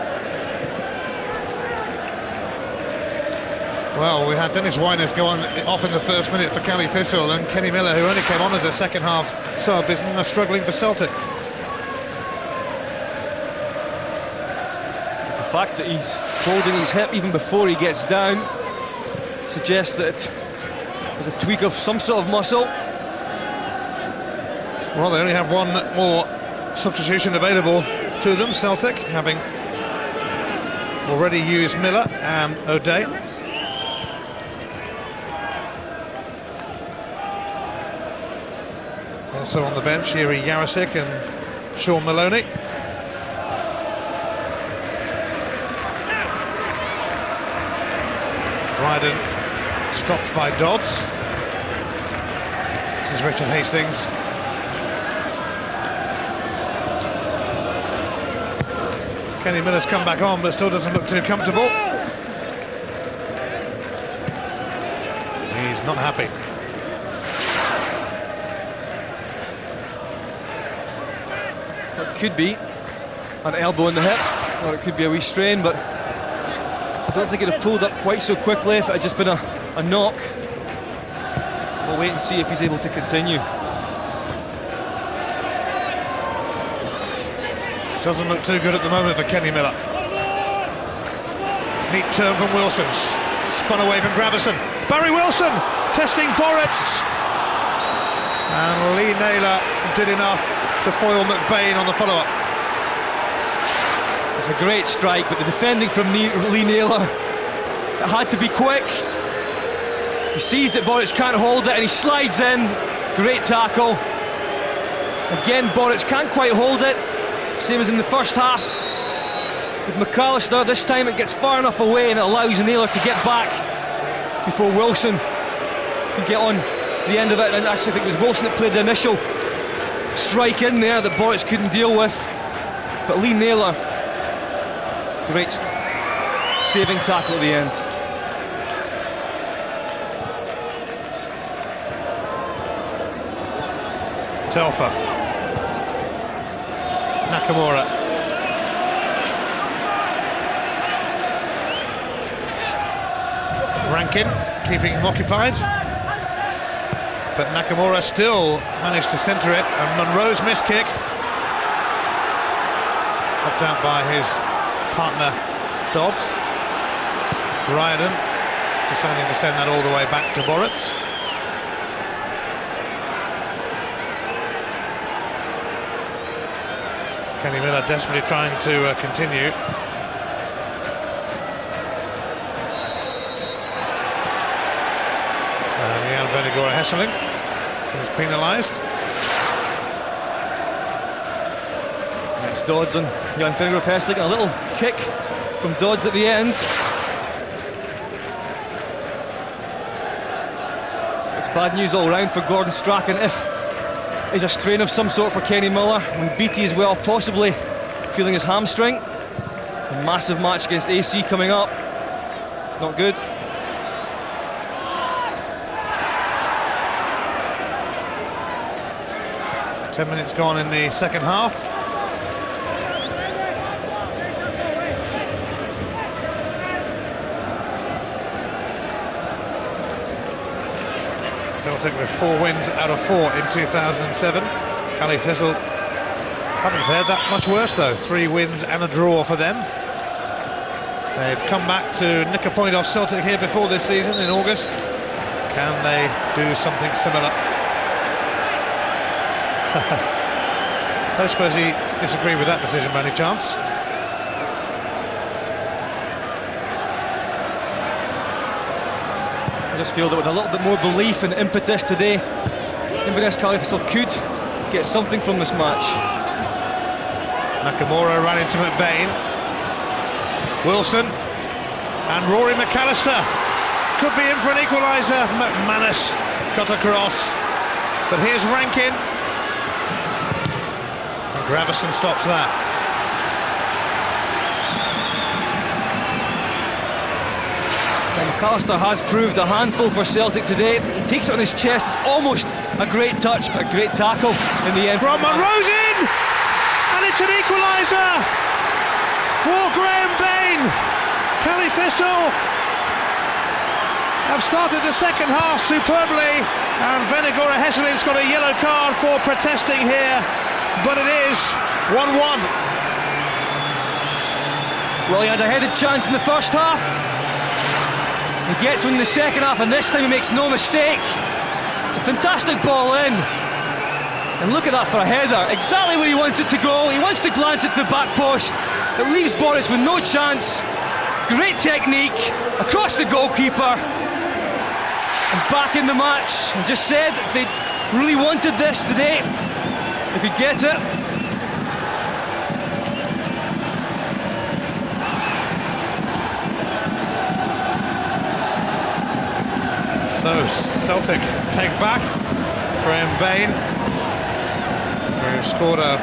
Well, we had Dennis Winers go on off in the first minute for Cali Thistle, and Kenny Miller, who only came on as a second half sub, is now struggling for Celtic. The fact that he's holding his hip even before he gets down suggests that it was a tweak of some sort of muscle. Well, they only have one more substitution available to them, Celtic, having already used Miller and O'Day. Also on the bench, Yuri Yarosik and Sean Maloney. Bryden stopped by Dodds. This is Richard Hastings. Kenny Miller's come back on, but still doesn't look too comfortable. He's not happy. It could be an elbow in the hip, or it could be a wee strain, but I don't think it'd have pulled up quite so quickly if it had just been a knock. We'll wait and see if he's able to continue. Doesn't look too good at the moment for Kenny Miller. Neat turn from Wilson. Spun away from Gravison. Barry Wilson testing Boritz. And Lee Naylor did enough to foil McBain on the follow-up. It's a great strike, but the defending from Lee Naylor, it had to be quick. He sees that Boritz can't hold it and he slides in. Great tackle. Again, Boritz can't quite hold it. Same as in the first half with McAllister. This time it gets far enough away and it allows Naylor to get back before Wilson can get on the end of it. And actually I think it was Wilson that played the initial strike in there that Boritz couldn't deal with. But Lee Naylor, great saving tackle at the end. Telfer. Nakamura. Rankin keeping him occupied, but Nakamura still managed to centre it, and Monroe's miss kick popped out by his partner Dodds. Riordan deciding to send that all the way back to Boritz. Kenny Miller desperately trying to continue. And Jan Venegora Hesseling is penalised. It's Dodds on Jan Venegora Hesseling. A little kick from Dodds at the end. It's bad news all round for Gordon Strachan if is a strain of some sort for Kenny Miller, with Beattie as well possibly feeling his hamstring. A massive match against AC coming up. It's not good. Ten minutes gone in the second half. Celtic with 4 wins out of 4 in 2007. Cali Thistle haven't fared that much worse though. 3 wins and a draw for them. They've come back to nick a point off Celtic here before this season in August. Can they do something similar? I don't suppose he disagreed with that decision by any chance. I just feel that with a little bit more belief and impetus today, Inverness Thistle could get something from this match. Nakamura ran into McBain. Wilson and Rory McAllister could be in for an equaliser. McManus got across, but here's Rankin. And Gravison stops that. And McAllister has proved a handful for Celtic today. He takes it on his chest. It's almost a great touch, but a great tackle in the end. Bronman Rose in! And it's an equaliser for Graham Bain. Cali Thistle have started the second half superbly, and Venegora Hesseling's got a yellow card for protesting here, but it is 1-1. Well, he had a headed chance in the first half. He gets one in the second half, and this time he makes no mistake. It's a fantastic ball in. And look at that for a header. Exactly where he wants it to go. He wants to glance it to the back post. It leaves Boris with no chance. Great technique across the goalkeeper. And back in the match. And just said if they really wanted this today, they could get it. So Celtic take back Graham Bain, who scored a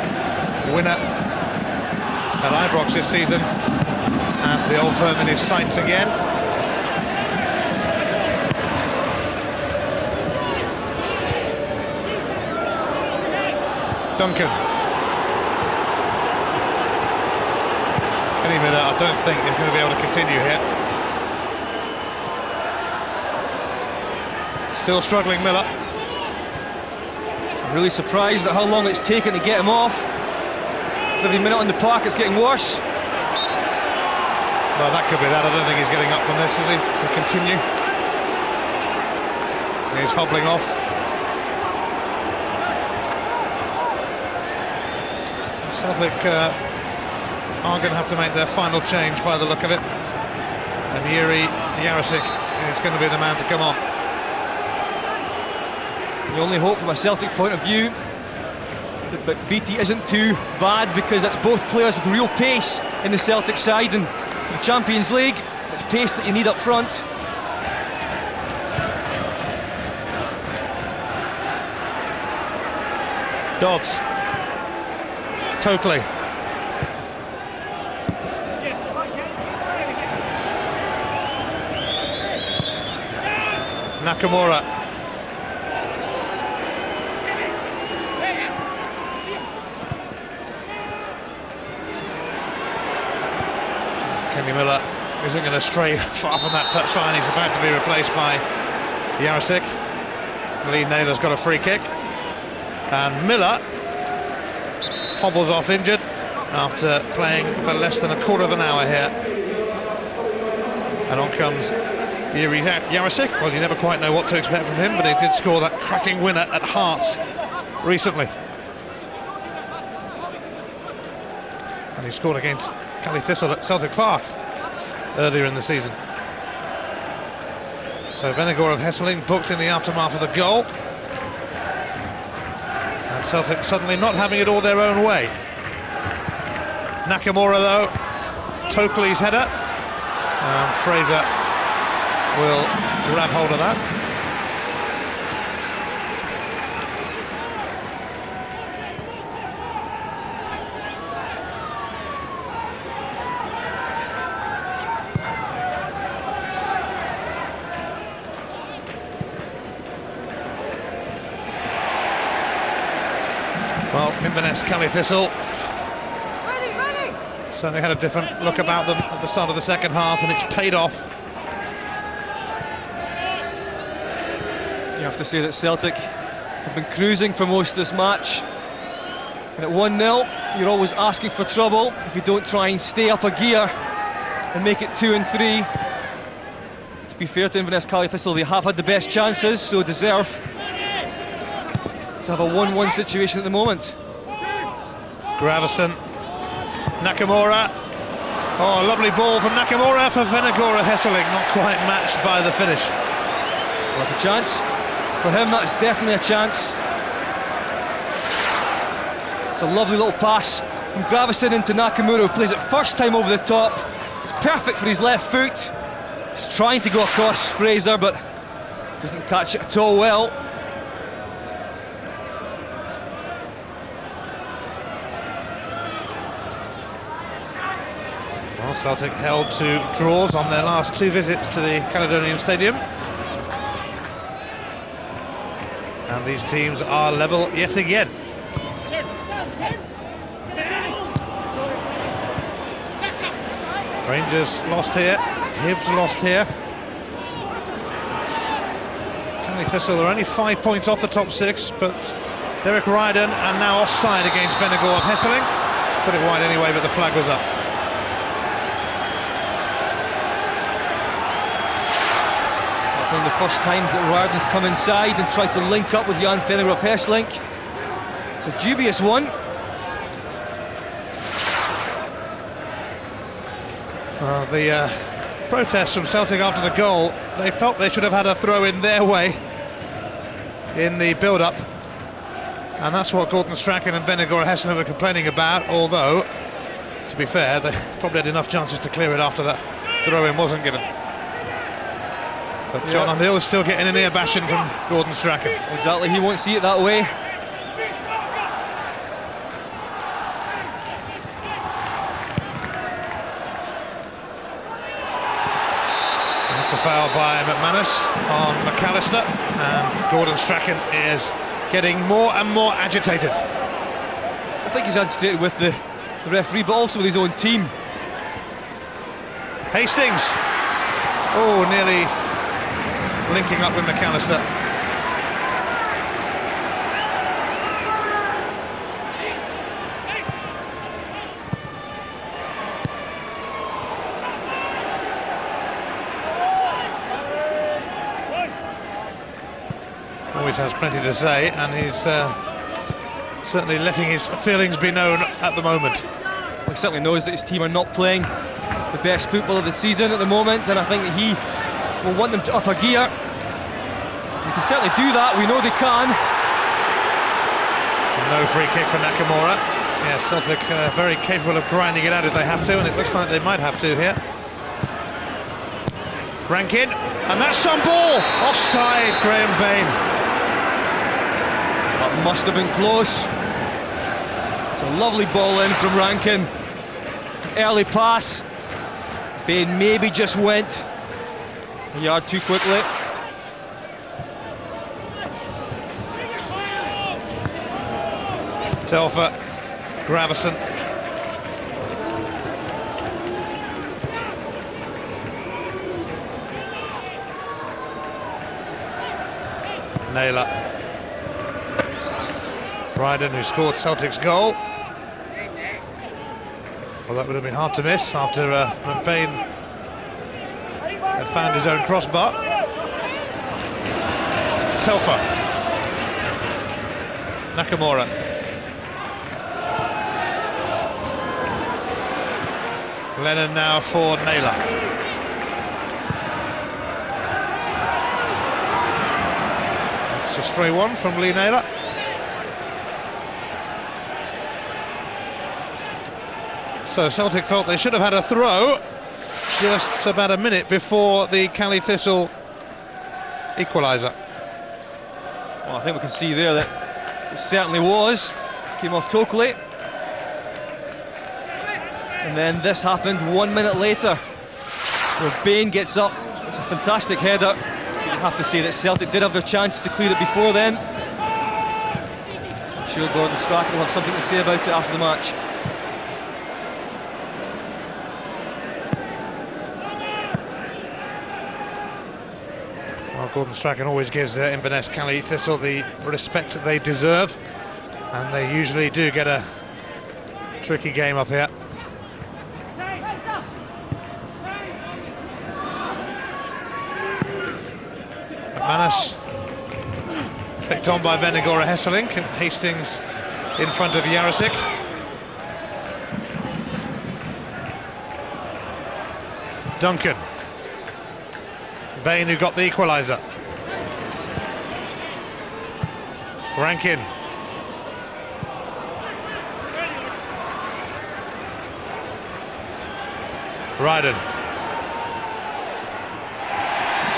winner at Ibrox this season, has the old firm in his sights again. Duncan. Kenny Miller, I don't think is going to be able to continue here. Still struggling, Miller. I'm really surprised at how long it's taken to get him off. Every minute on the park it's getting worse. Well, that could be that. I don't think he's getting up from this, is he, to continue? He's hobbling off. Celtic are going to have to make their final change by the look of it. And Yuri Jarosik is going to be the man to come on. The only hope from a Celtic point of view that Beattie isn't too bad, because that's both players with real pace in the Celtic side, and for the Champions League it's pace that you need up front. Dodds. Totally. Nakamura. Kenny Miller isn't going to stray far from that touchline. He's about to be replaced by Jarosik. Lee Naylor's got a free kick. And Miller hobbles off injured after playing for less than a quarter of an hour here. And on comes Yuri Jarosik. Well, you never quite know what to expect from him, but he did score that cracking winner at Hearts recently. And he scored against Cali Thistle at Celtic Park earlier in the season. So Venegora Hesseling booked in the aftermath of the goal. And Celtic suddenly not having it all their own way. Nakamura though, Tokley's header. And Fraser will grab hold of that. Well, Inverness Cali Thistle certainly had a different look about them at the start of the second half, and it's paid off. You have to say that Celtic have been cruising for most of this match, and at 1-0 you're always asking for trouble if you don't try and stay up a gear and make it 2 and 3. To be fair to Inverness Cali Thistle, they have had the best chances, so deserve to have a 1-1 situation at the moment. Gravison, Nakamura. Oh, lovely ball from Nakamura for Venegora Hesseling, not quite matched by the finish. That's a chance. For him, that's definitely a chance. It's a lovely little pass from Gravison into Nakamura, who plays it first time over the top. It's perfect for his left foot. He's trying to go across Fraser, but doesn't catch it at all well. Well, Celtic held to draws on their last 2 visits to the Caledonian Stadium. And these teams are level yet again. Rangers lost here, Hibs lost here. Caley Thistle are only 5 points off the top 6, but Derek Ryden and now offside against Benegor of Hesseling. Put it wide anyway, but the flag was up. One of the first times that Ryden's come inside and tried to link up with Jan Vennegoor of Hesselink. It's a dubious one. Well, the protests from Celtic after the goal, they felt they should have had a throw in their way in the build-up, and that's what Gordon Strachan and Benegor Hesseling were complaining about, although, to be fair, they probably had enough chances to clear it after that throw-in wasn't given. But John O'Neill is still getting an ear bashing from Gordon Strachan. Exactly, he won't see it that way. That's a foul by McManus on McAllister, and Gordon Strachan is getting more and more agitated. I think he's agitated with the referee, but also with his own team. Hastings, oh, nearly linking up with McAllister. Always has plenty to say, and he's certainly letting his feelings be known at the moment. He certainly knows that his team are not playing the best football of the season at the moment, and I think that he will want them to up a gear. They can certainly do that, we know they can. No free kick for Nakamura. Yes, Celtic very capable of grinding it out if they have to, and it looks like they might have to here. Rankin, and that's some ball! Offside, Graham Bain. That must have been close. It's a lovely ball in from Rankin. Early pass. Bain maybe just went a yard too quickly. Telfer, Gravison. Naylor. Ryden, who scored Celtic's goal. Well, that would have been hard to miss after McBain had found his own crossbar. Telfer. Nakamura. Lennon now for Naylor. It's a stray one from Lee Naylor. So Celtic felt they should have had a throw just about a minute before the Caley Thistle equaliser. Well, I think we can see there that it certainly was. Came off Tokley. And then this happened 1 minute later, where Bain gets up. It's a fantastic header. But you have to say that Celtic did have their chance to clear it before then. I'm sure Gordon Strachan will have something to say about it after the match. Well, Gordon Strachan always gives Inverness Caley Thistle the respect that they deserve, and they usually do get a tricky game up here. McManus picked on by Venegor Hesseling. Hastings in front of Jarosik. Duncan. Bain, who got the equaliser. Rankin. Ryden.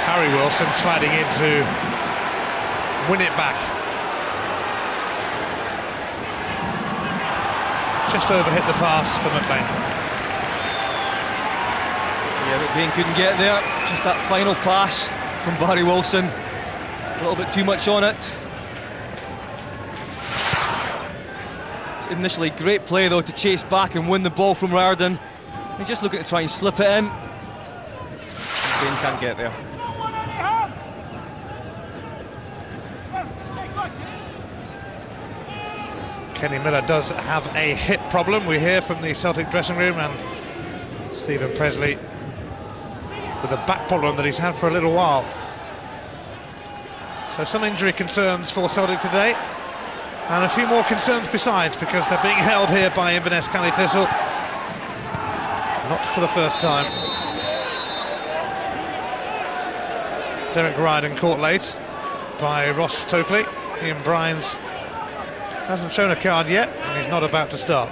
Harry Wilson sliding in to win it back. Just overhit the pass for McLean. Yeah, McBain couldn't get there. Just that final pass from Barry Wilson. A little bit too much on it. Initially great play though to chase back and win the ball from Riordan. He's just looking to try and slip it in. McBain can't get there. Kenny Miller does have a hip problem. We hear from the Celtic dressing room, and Stephen Presley with a back problem that he's had for a little while. So some injury concerns for Celtic today, and a few more concerns besides, because they're being held here by Inverness Cali Thistle. Not for the first time. Derek Ryden caught late by Ross Tokley. Ian Bryans hasn't shown a card yet, and he's not about to start.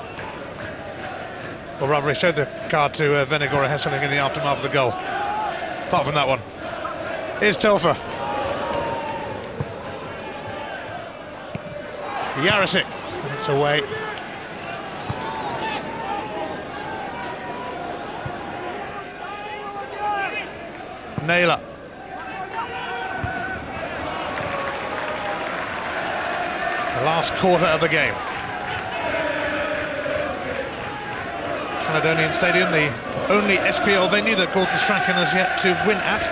Or rather, he showed the card to Venegora Hesseling in the aftermath of the goal. Apart from that one. Here's Telfer. Jarosik. It's away. Naylor. The last quarter of the game. Caledonian Stadium, the only SPL venue that Gordon Strachan has yet to win at.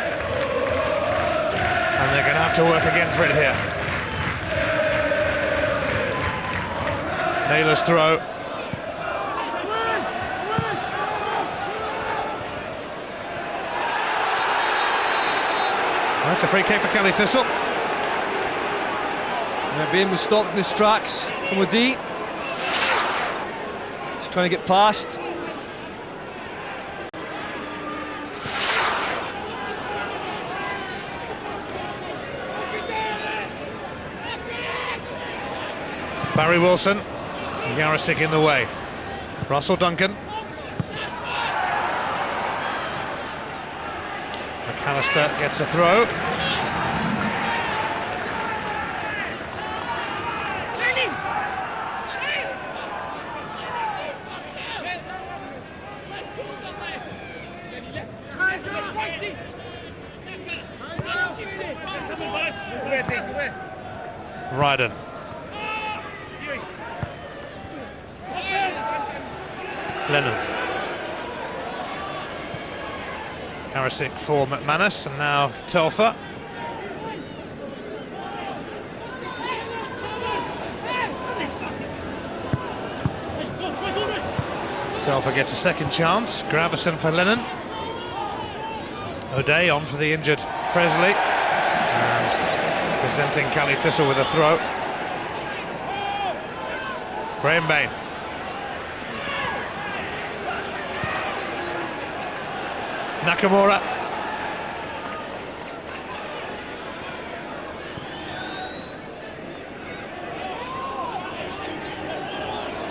And they're going to have to work again for it here. Naylor's throw. That's a free kick for Cali Thistle. McBain was stopped in his tracks from O'Dea. Just trying to get past. Barry Wilson. Jarosik in the way. Russell Duncan. McAllister gets a throw. Ryden. Lennon. Jarosik for McManus, and now Telfer. Telfer gets a second chance. Gravison for Lennon. O'Dea on for the injured Presley. And presenting Cali Thistle with a throw. Graham Bain. Nakamura.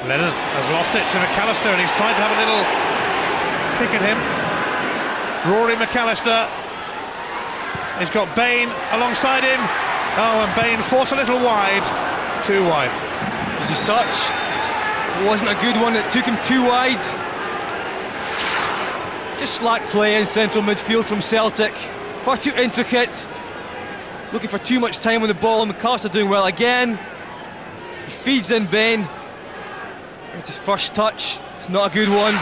Lennon has lost it to McAllister, and he's trying to have a little kick at him. Rory McAllister. He's got Bain alongside him. Oh, and Bain forced a little wide. Too wide. It was his touch. It wasn't a good one, it took him too wide. Just slack play in central midfield from Celtic. Far too intricate. Looking for too much time on the ball, and McAllister doing well again. He feeds in Bain. It's his first touch. It's not a good one.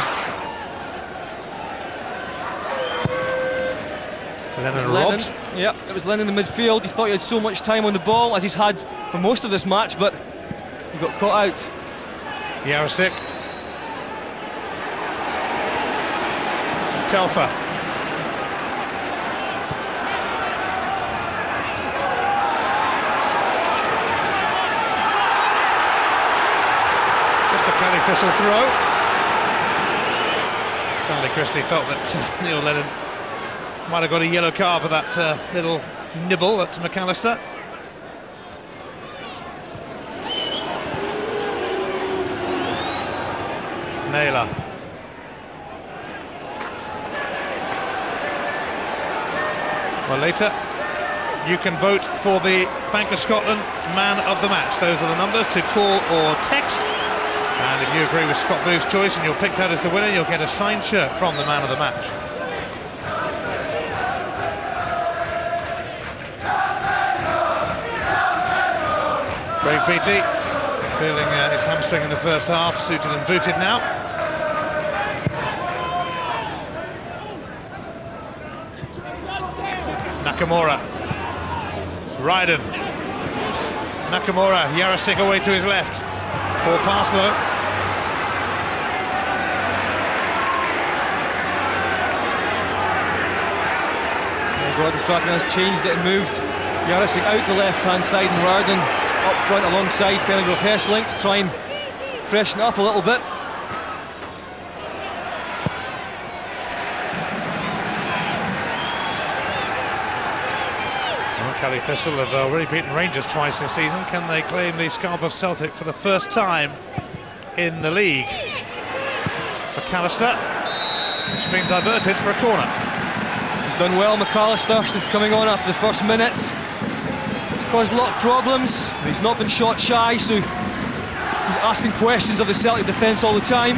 Lennon robbed. Yep, it was Lennon in the midfield. He thought he had so much time on the ball, as he's had for most of this match, but he got caught out. Jarosik. Telfer. Just a Cali Thistle throw. Charlie Christie felt that Neil Lennon might have got a yellow card for that little nibble at McAllister. Naylor. Well, later you can vote for the Bank of Scotland Man of the Match. Those are the numbers to call or text. And if you agree with Scott Booth's choice and you're picked out as the winner, you'll get a signed shirt from the Man of the Match. Craig Beattie feeling his hamstring in the first half, suited and booted now. Nakamura, Ryden, Nakamura, Jarosik away to his left. Poor pass though. Gordon Strachan has changed it and moved Jarosik out the left-hand side and Ryden up front alongside Fenwick with Hesselink to try and freshen it up a little bit. Caley Thistle have already beaten Rangers twice this season. Can they claim the scarf of Celtic for the first time in the league? McAllister, it's been diverted for a corner. He's done well, McAllister, since coming on after the first minute. He's caused a lot of problems, but he's not been shot shy, so he's asking questions of the Celtic defence all the time.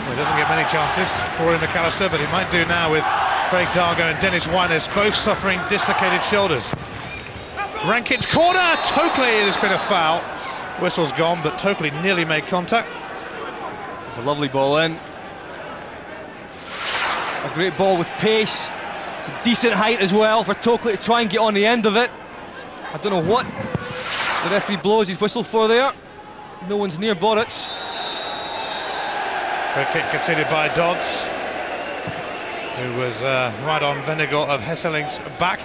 Well, he doesn't get many chances, Rory McAllister, but he might do now with Craig Dargo and Dennis Winers both suffering dislocated shoulders. Rankitt's corner, totally, there's been a foul. Whistle's gone, but totally nearly made contact. It's a lovely ball in. A great ball with pace. It's a decent height as well for Tokely to try and get on the end of it. I don't know what the referee blows his whistle for there. No one's near Boruts. Free kick conceded by Dodds, who was right on Vennegoor of Hesseling's back.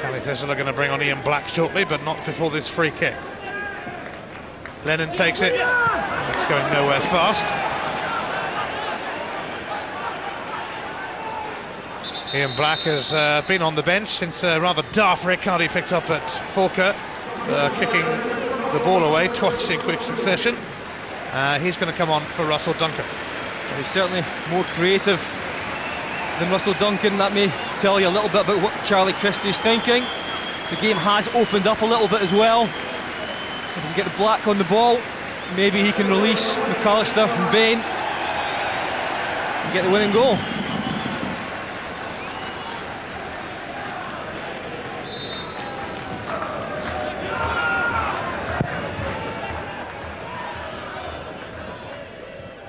Caley Thistle are going to bring on Ian Black shortly, but not before this free kick. Lennon takes it. It's going nowhere fast. Ian Black has been on the bench since a rather daft red card he picked up at Falkirk, kicking the ball away twice in quick succession. He's going to come on for Russell Duncan. Well, he's certainly more creative than Russell Duncan. That may tell you a little bit about what Charlie Christie's thinking. The game has opened up a little bit as well. If we can get the Black on the ball, maybe he can release McAllister and Bain and get the winning goal.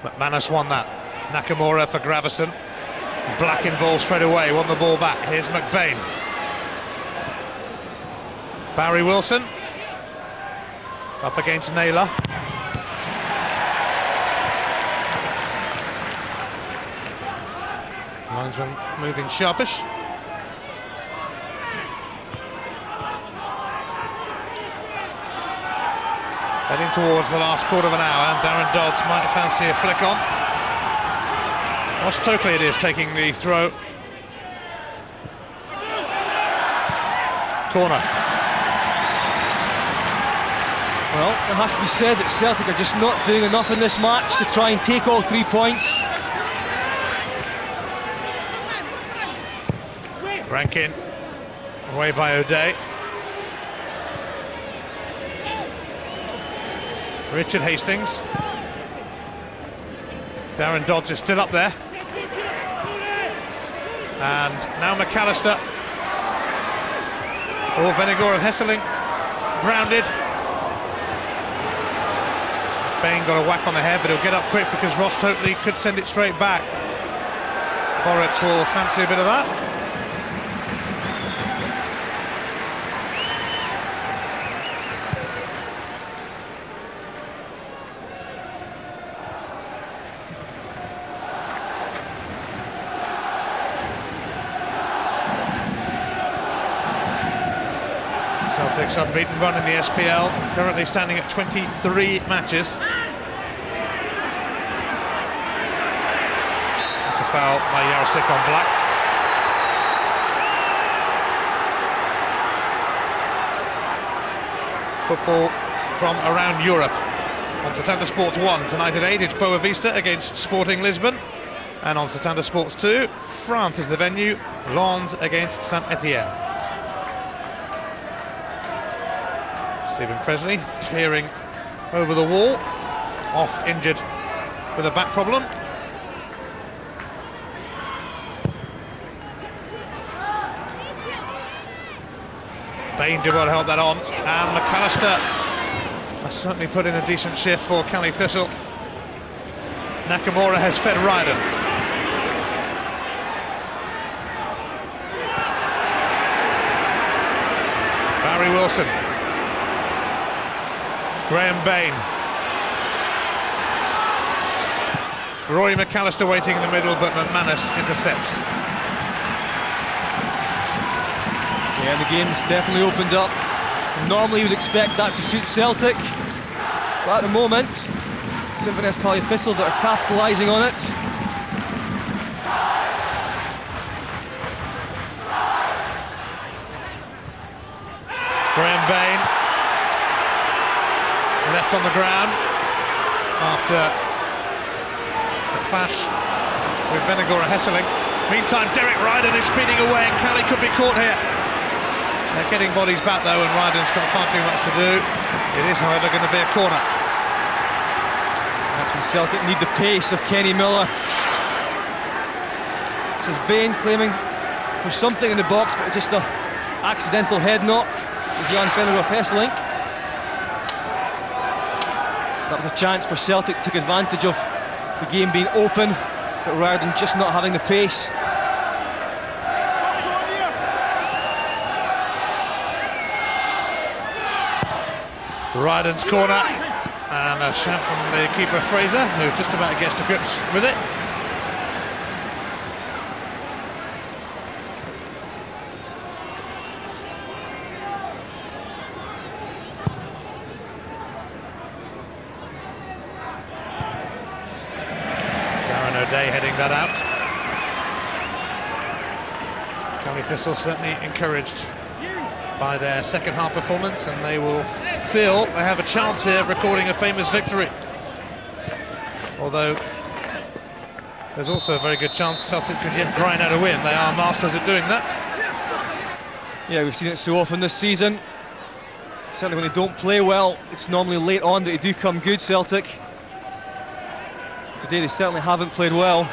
McManus won that. Nakamura for Gravison. Black involved straight away, won the ball back. Here's McBain. Barry Wilson up against Naylor. Linesman moving sharpish. Heading towards the last quarter of an hour, and Darren Dodds might fancy a flick on. Ross Tokely it is taking the throw. Corner. Well, it has to be said that Celtic are just not doing enough in this match to try and take all 3 points. Rankin away by O'Day. Richard Hastings. Darren Dodds is still up there. And now McAllister. Oh, Vennegoor of Hesseling grounded. Bain got a whack on the head, but he'll get up quick because Ross Tokely could send it straight back. Boruts will fancy a bit of that. Celtic's unbeaten run in the SPL, currently standing at 23 matches. That's a foul by Jarosik on Black. football from around Europe. On Setanta Sports 1, tonight at 8, it's Boa Vista against Sporting Lisbon. And on Setanta Sports 2, France is the venue, Lens against Saint-Etienne. Stephen Presley tearing over the wall, off injured with a back problem. Bain did well to help that on, and McAllister has certainly put in a decent shift for Cali Thistle. Nakamura has fed Ryden. Barry Wilson. Graham Bain. Rory McAllister waiting in the middle, but McManus intercepts. Yeah, the game's definitely opened up. Normally you would expect that to suit Celtic, but at the moment it's Inverness Cali Thistle that are capitalising on it. Graham Bain left on the ground after a clash with Venegora Hesseling. Meantime, Derek Ryden is speeding away and Cali could be caught here. They're getting bodies back though, and Ryden's got far too much to do. It is, however, going to be a corner. That's when Celtic need the pace of Kenny Miller. This is Bain claiming for something in the box, but just an accidental head knock with Jan Vennegoor Hesselink. That was a chance for Celtic to take advantage of the game being open, but Ryden just not having the pace. Ryden's corner, and a shout from the keeper Fraser, who just about gets to grips with it. Darren O'Day heading that out. Cali Thistle certainly encouraged by their second half performance, and they will feel they have a chance here of recording a famous victory. Although there's also a very good chance Celtic could yet grind out a win. They are masters at doing that. Yeah, we've seen it so often this season. Certainly when they don't play well, it's normally late on that they do come good, Celtic. Today they certainly haven't played well.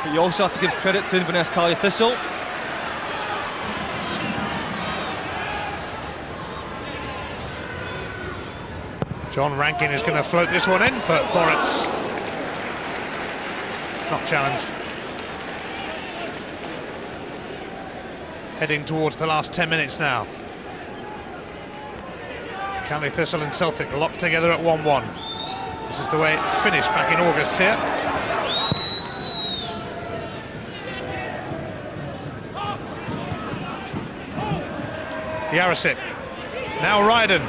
But you also have to give credit to Inverness Cali Thistle. John Rankin is going to float this one in, but Boritz not challenged. Heading towards the last 10 minutes now. Cali Thistle and Celtic locked together at 1-1. This is the way it finished back in August here. Yarosik. Now Ryden.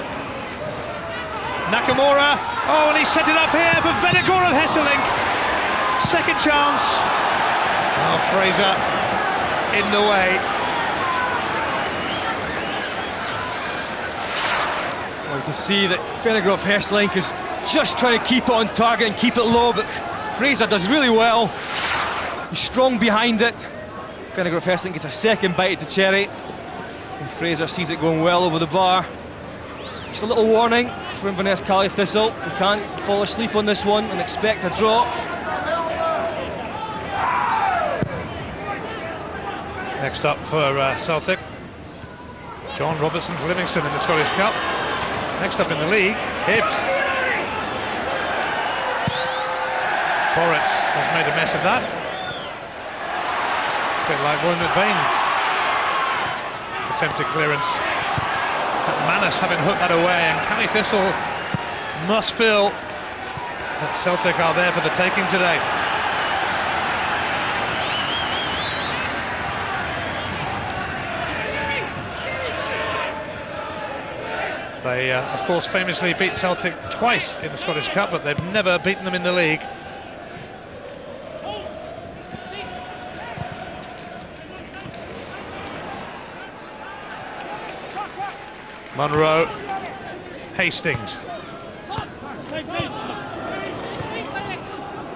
Nakamura, oh, and he set it up here for Venegor of Hesseling. Second chance. Oh, Fraser in the way. Well, you can see that Venegor of Hesseling is just trying to keep it on target and keep it low, but Fraser does really well. He's strong behind it. Venegor of Hesseling gets a second bite at the cherry, and Fraser sees it going well over the bar. Just a little warning for Inverness Cali Thistle. You can't fall asleep on this one and expect a draw. Next up for Celtic, John Robertson's Livingston in the Scottish Cup. Next up in the league, Hibs. Boritz has made a mess of that. A bit like Roy McBain's attempted clearance. Manus having hooked that away, and Cali Thistle must feel that Celtic are there for the taking today. They, of course, famously beat Celtic twice in the Scottish Cup, but they've never beaten them in the league. Munro, Hastings,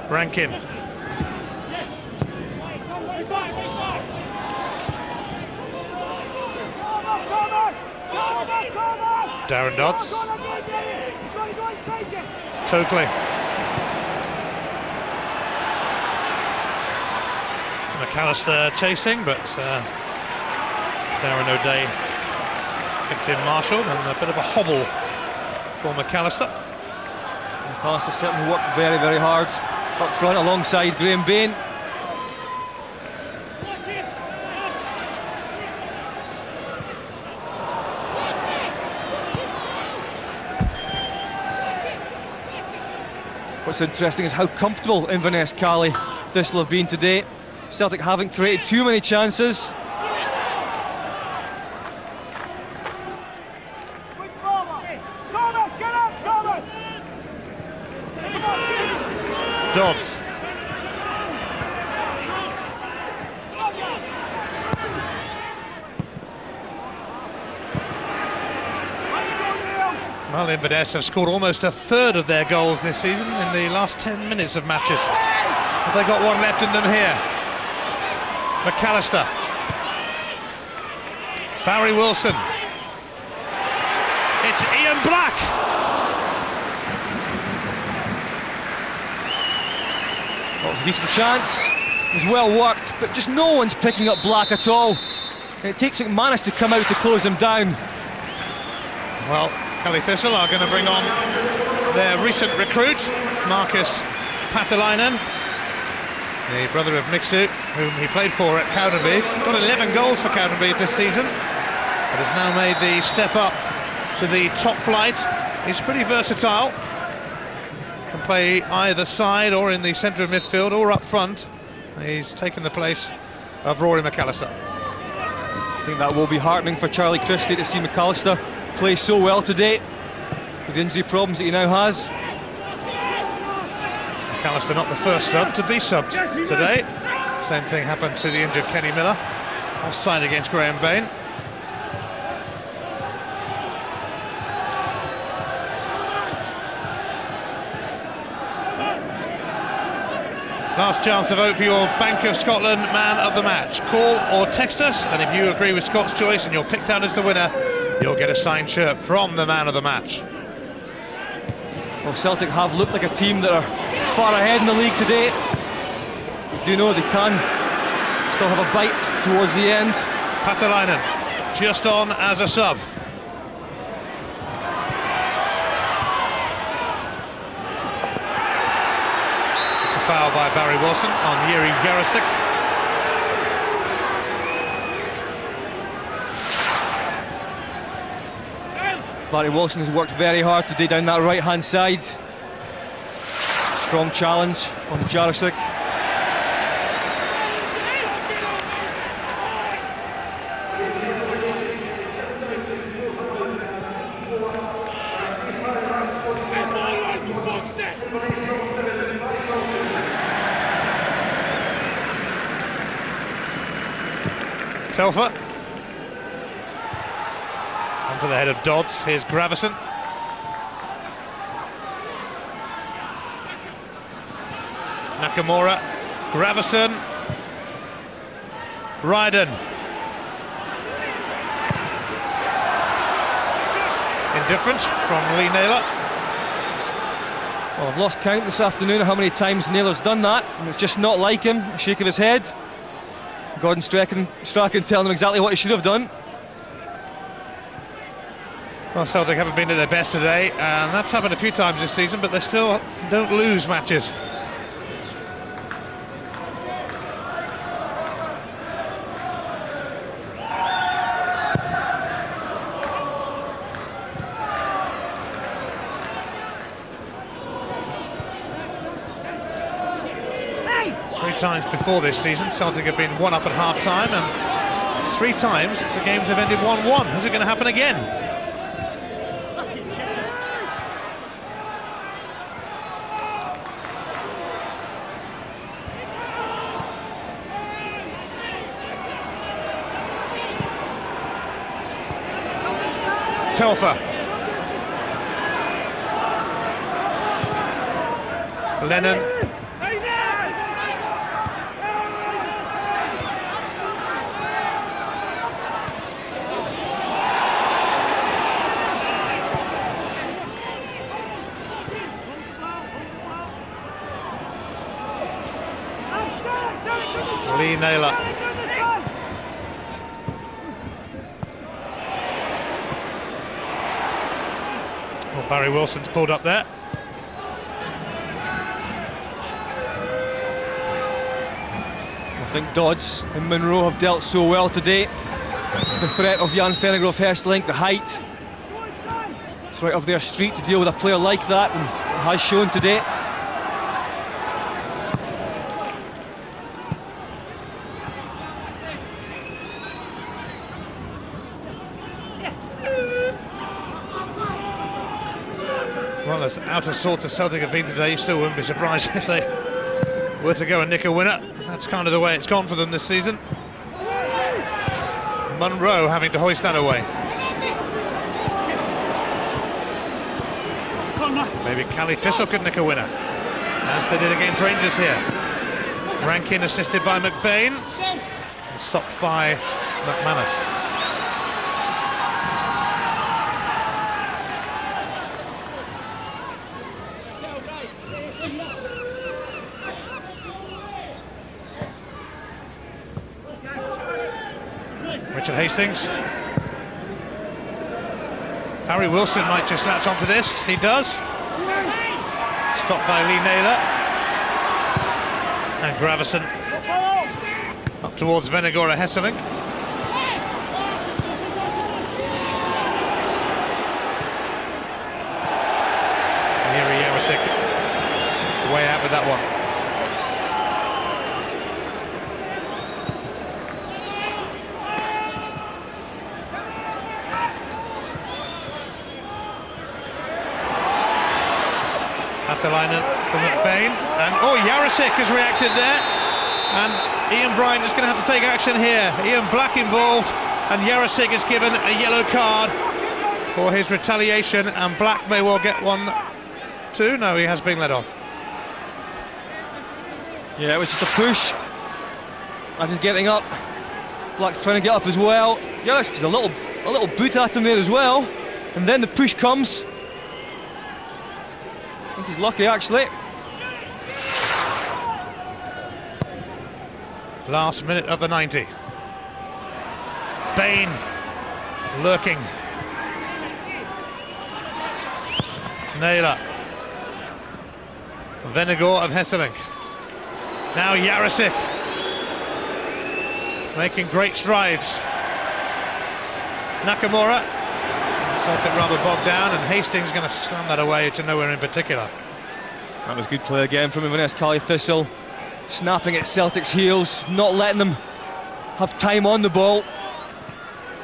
Rankin, Darren Dodds, Tokley, McAllister chasing, but Darren O'Day picked in Marshall, and a bit of a hobble for McAllister. McAllister certainly worked very, very hard up front alongside Graham Bain. What's interesting is how comfortable Inverness, Caley, Thistle have been today. Celtic haven't created too many chances. Dodds. Well, Inverness have scored almost a third of their goals this season in the last 10 minutes of matches. Have they got one left in them here? McAllister. Barry Wilson. It's Ian Black. Well, it's a decent chance. It was well worked, but just no one's picking up Black at all. And it takes McManus to come out to close him down. Well, Caley Thistle are going to bring on their recent recruit, Marcus Patalainen, the brother of Mixu, whom he played for at Cowdenbeath. Got 11 goals for Cowdenbeath this season, but has now made the step up to the top flight. He's pretty versatile, can play either side or in the centre of midfield or up front. He's taken the place of Rory McAllister. I think that will be heartening for Charlie Christie to see McAllister play so well today with the injury problems that he now has. McAllister not the first sub to be subbed today. Same thing happened to the injured Kenny Miller. Offside against Graham Bain. Last chance to vote for your Bank of Scotland Man of the Match. Call or text us, and if you agree with Scott's choice and you're picked out as the winner, you'll get a signed shirt from the Man of the Match. Well, Celtic have looked like a team that are far ahead in the league today. We do know they can still have a bite towards the end. Patalainen just on as a sub. It's a foul by Barry Wilson on Yuri Gerasik. Barry Wilson has worked very hard today down that right-hand side. Strong challenge on Jarosik. Telfer. Onto the head of Dodds, here's Gravison. Nakamura, Gravison, Ryden. Indifferent from Lee Naylor. Well, I've lost count this afternoon of how many times Naylor's done that, and it's just not like him. A shake of his head. Gordon Strachan telling him exactly what he should have done. Well, Celtic haven't been at their best today, and that's happened a few times this season, but they still don't lose matches. Three times before this season, Celtic have been one up at half-time, and three times the games have ended 1-1. Is it going to happen again? Telfer. Lennon. Lee Naylor. Well, Barry Wilson's pulled up there. I think Dodds and Monroe have dealt so well today. The threat of Jan Vennegoor of Hesselink, the height. It's right up their street to deal with a player like that, and it has shown today. Well, as out of sorts as Celtic have been today, you still wouldn't be surprised if they were to go and nick a winner. That's kind of the way it's gone for them this season. Monroe having to hoist that away. Maybe Callie Thistle could nick a winner, as they did against Rangers here. Rankin assisted by McBain, and stopped by McManus. Richard Hastings. Barry Wilson might just latch onto this. He does. Stopped by Lee Naylor. And Gravison up towards Vennegoor Hesselink. Yuri Yarosik way out with that one. Hatalainen from McBain, and Yarosik has reacted there, and Ian Bryan just going to have to take action here. Ian Black involved, and Yarosik is given a yellow card for his retaliation, and Black may well get one too. No, he has been let off. Yeah, it was just a push as he's getting up. Black's trying to get up as well. Yarosik's a little boot at him there as well, and then the push comes. I think he's lucky, actually. Last minute of the 90. Bain lurking. Naylor. Vennegoor of Hesselink. Now Yarosik. Making great strides. Nakamura. Celtic rather bogged down, and Hastings going to slam that away to nowhere in particular. That was good play again from Inverness. Callie Thistle snapping at Celtic's heels, not letting them have time on the ball.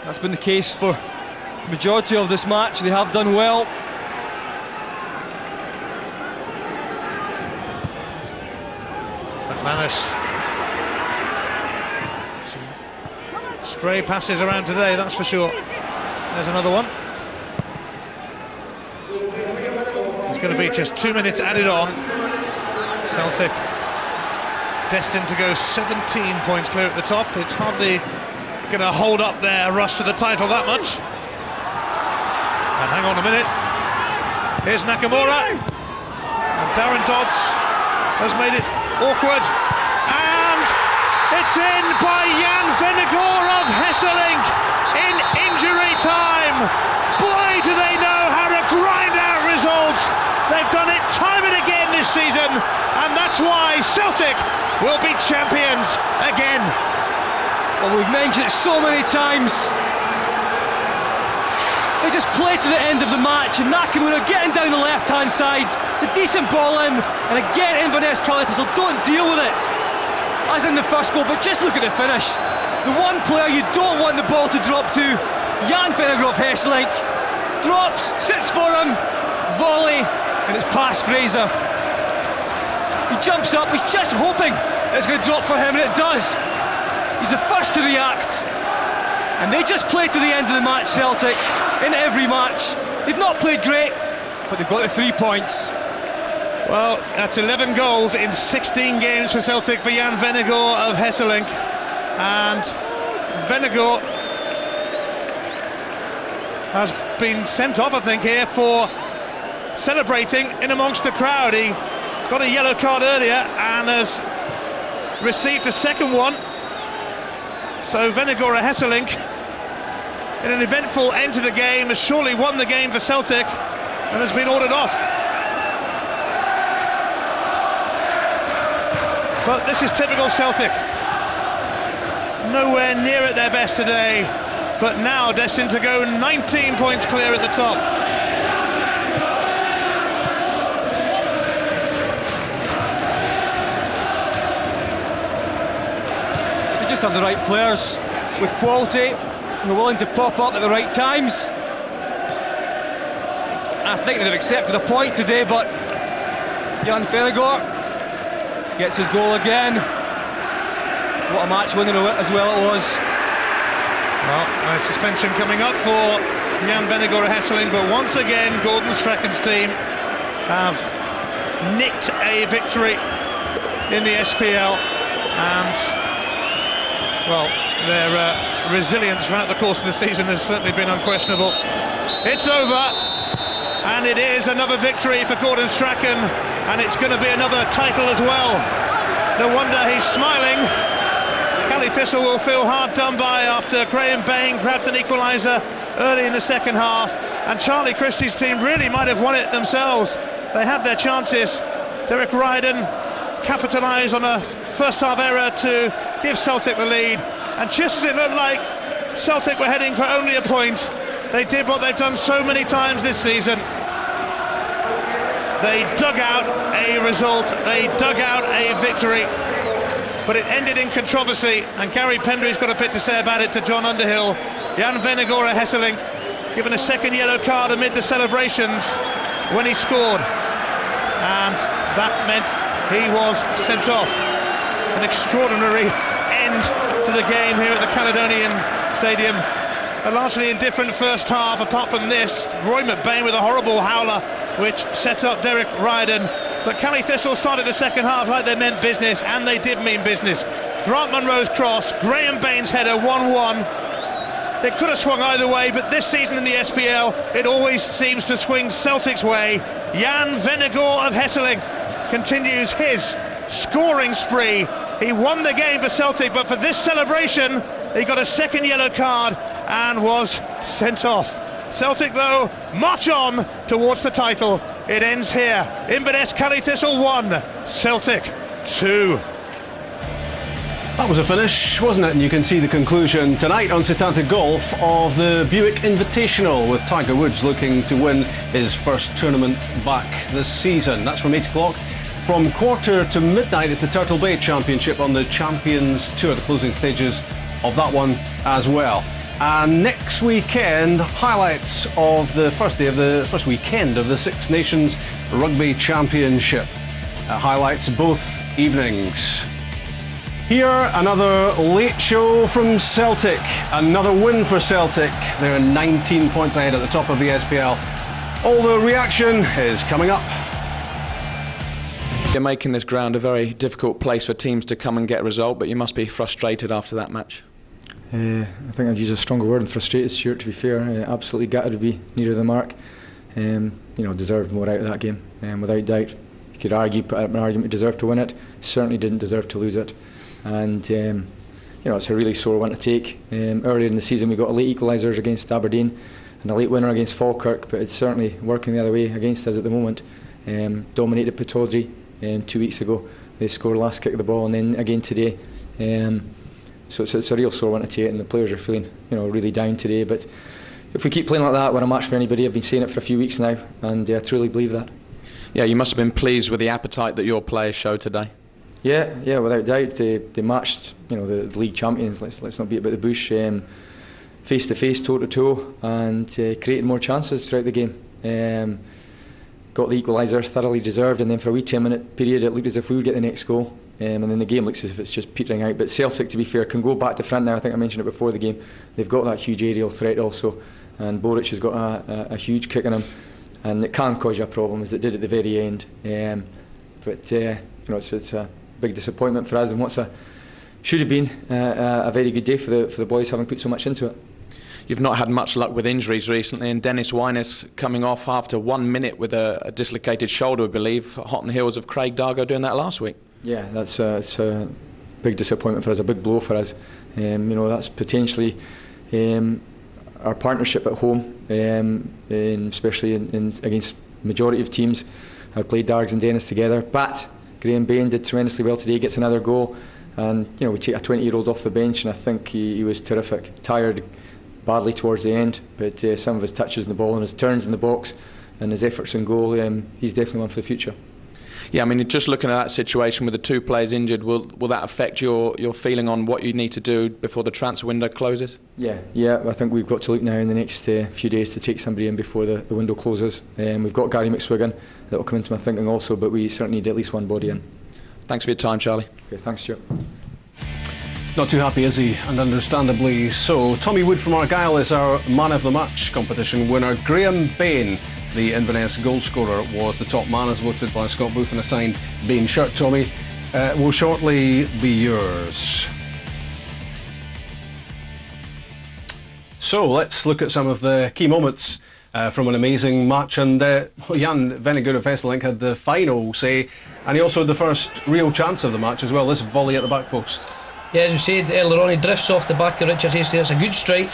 That's been the case for the majority of this match. They have done well. McManus. Some stray passes around today, that's for sure. There's another one. It's going to be just 2 minutes added on. Celtic destined to go 17 points clear at the top. It's hardly going to hold up their rush to the title that much. And hang on a minute. Here's Nakamura. And Darren Dodds has made it awkward. And it's in by Jan Vennegoor of Hesselink in injury time. Boy, do they know how to grind out results. They've done it time and again this season, and that's why Celtic will be champions again. Well, we've mentioned it so many times. They just played to the end of the match, and Nakamura getting down the left-hand side. It's a decent ball in, and again Inverness Callie Thistle don't deal with it, as in the first goal, but just look at the finish. The one player you don't want the ball to drop to, Jan Vennegoor of Hesselink, drops, sits for him, volley, and it's past Fraser. He jumps up, he's just hoping it's going to drop for him, and it does. He's the first to react, and they just played to the end of the match, Celtic. in every match. They've not played great, but they've got the 3 points. Well, that's 11 goals in 16 games for Celtic for Jan Vennegoor of Hesselink. And Vennegoor has been sent off, I think, here for celebrating in amongst the crowd. He got a yellow card earlier and has received a second one. So Vennegoor of Hesselink, in an eventful end to the game, has surely won the game for Celtic and has been ordered off. But this is typical Celtic. Nowhere near at their best today, but now destined to go 19 points clear at the top. They just have the right players with quality who are willing to pop up at the right times. I think they've accepted a point today, but Jan Vennegoor gets his goal again. What a match winner as well it was. Well, a suspension coming up for Jan Vennegoor of Hesselink, but once again Gordon Strachan's team have nicked a victory in the SPL, and well, their resilience throughout the course of the season has certainly been unquestionable. It's over, and it is another victory for Gordon Strachan, and it's going to be another title as well. No wonder he's smiling. Cally Thistle will feel hard done by after Graham Bain grabbed an equaliser early in the second half, and Charlie Christie's team really might have won it themselves. They had their chances. Derek Ryden capitalised on a first half error to give Celtic the lead, and just as it looked like Celtic were heading for only a point, they did what they've done so many times this season. They dug out a result, they dug out a victory, but it ended in controversy, and Gary Pendry's got a bit to say about it to John Underhill. Jan Vennegoor of Hesselink given a second yellow card amid the celebrations when he scored, and that meant he was sent off. An extraordinary end to the game here at the Caledonian Stadium. A largely indifferent first half, apart from this. Roy McBain with a horrible howler which set up Derek Ryden, but Cally Thistle started the second half like they meant business, and they did mean business. Grant Munro's cross, Graham Bain's header, 1-1. They could have swung either way, but this season in the SPL it always seems to swing Celtic's way. Jan Vennegoor of Hesselink continues his scoring spree. He won the game for Celtic, but for this celebration he got a second yellow card and was sent off. Celtic, though, march on towards the title. It ends here. Inverness Cally Thistle 1, Celtic 2. That was a finish, wasn't it? And you can see the conclusion tonight on Setanta Golf of the Buick Invitational, with Tiger Woods looking to win his first tournament back this season. That's from 8 o'clock. From quarter to midnight, it's the Turtle Bay Championship on the Champions Tour, the closing stages of that one as well. And next weekend, highlights of the first weekend of the Six Nations Rugby Championship. Highlights both evenings. Here, another late show from Celtic. Another win for Celtic. They're 19 points ahead at the top of the SPL. All the reaction is coming up. You're making this ground a very difficult place for teams to come and get a result, but you must be frustrated after that match. I think I'd use a stronger word than frustrated, Stuart, to be fair. Absolutely gutted to be nearer the mark. Deserved more out of that game, without doubt. You could argue, put up an argument, deserved to win it. Certainly didn't deserve to lose it. And it's a really sore one to take. Earlier in the season we got a late equalisers against Aberdeen and a late winner against Falkirk, but it's certainly working the other way against us at the moment. Dominated Pittodrie 2 weeks ago. They scored last kick of the ball, and then again today. So it's a real sore one to take, and the players are feeling really down today. But if we keep playing like that, we're a match for anybody. I've been saying it for a few weeks now, and I truly believe that. Yeah, you must have been pleased with the appetite that your players showed today. Yeah, without doubt. They matched the league champions. Let's not beat about the bush. Face to face, toe to toe, and created more chances throughout the game. Got the equaliser, thoroughly deserved, and then for a wee 10-minute period it looked as if we would get the next goal. And then the game looks as if it's just petering out. But Celtic, to be fair, can go back to front now. I think I mentioned it before the game. They've got that huge aerial threat also. and Boric has got a huge kick in him, and it can cause you a problem, as it did at the very end. But it's a big disappointment for us, and should have been a very good day for the boys, having put so much into it. You've not had much luck with injuries recently, and Dennis Wyness coming off after 1 minute with a dislocated shoulder, I believe, hot on the heels of Craig Dargo doing that last week. Yeah, it's a big disappointment for us, a big blow for us. That's potentially our partnership at home, especially against majority of teams. I've played Dargs and Dennis together, but Graham Bain did tremendously well today, gets another goal, and we take a 20-year-old off the bench, and I think he was terrific. Tired badly towards the end, but some of his touches in the ball and his turns in the box and his efforts in goal, he's definitely one for the future. Yeah, I mean, just looking at that situation with the two players injured, will that affect your feeling on what you need to do before the transfer window closes? Yeah, I think we've got to look now in the next few days to take somebody in before the window closes. We've got Gary McSwiggan that will come into my thinking also, but we certainly need at least one body in. Thanks for your time, Charlie. Okay, thanks, Stuart. Not too happy, is he? And understandably so. Tommy Wood from Argyll is our Man of the Match competition winner. Graham Bain, the Inverness goal scorer, was the top man as voted by Scott Booth and a signed Bain shirt. Tommy, will shortly be yours. So let's look at some of the key moments from an amazing match. And Jan Vennegoor of Hesselink had the final say, and he also had the first real chance of the match as well, this volley at the back post. Yeah, as we said earlier on, he drifts off the back of Richard Hastie. It's a good strike.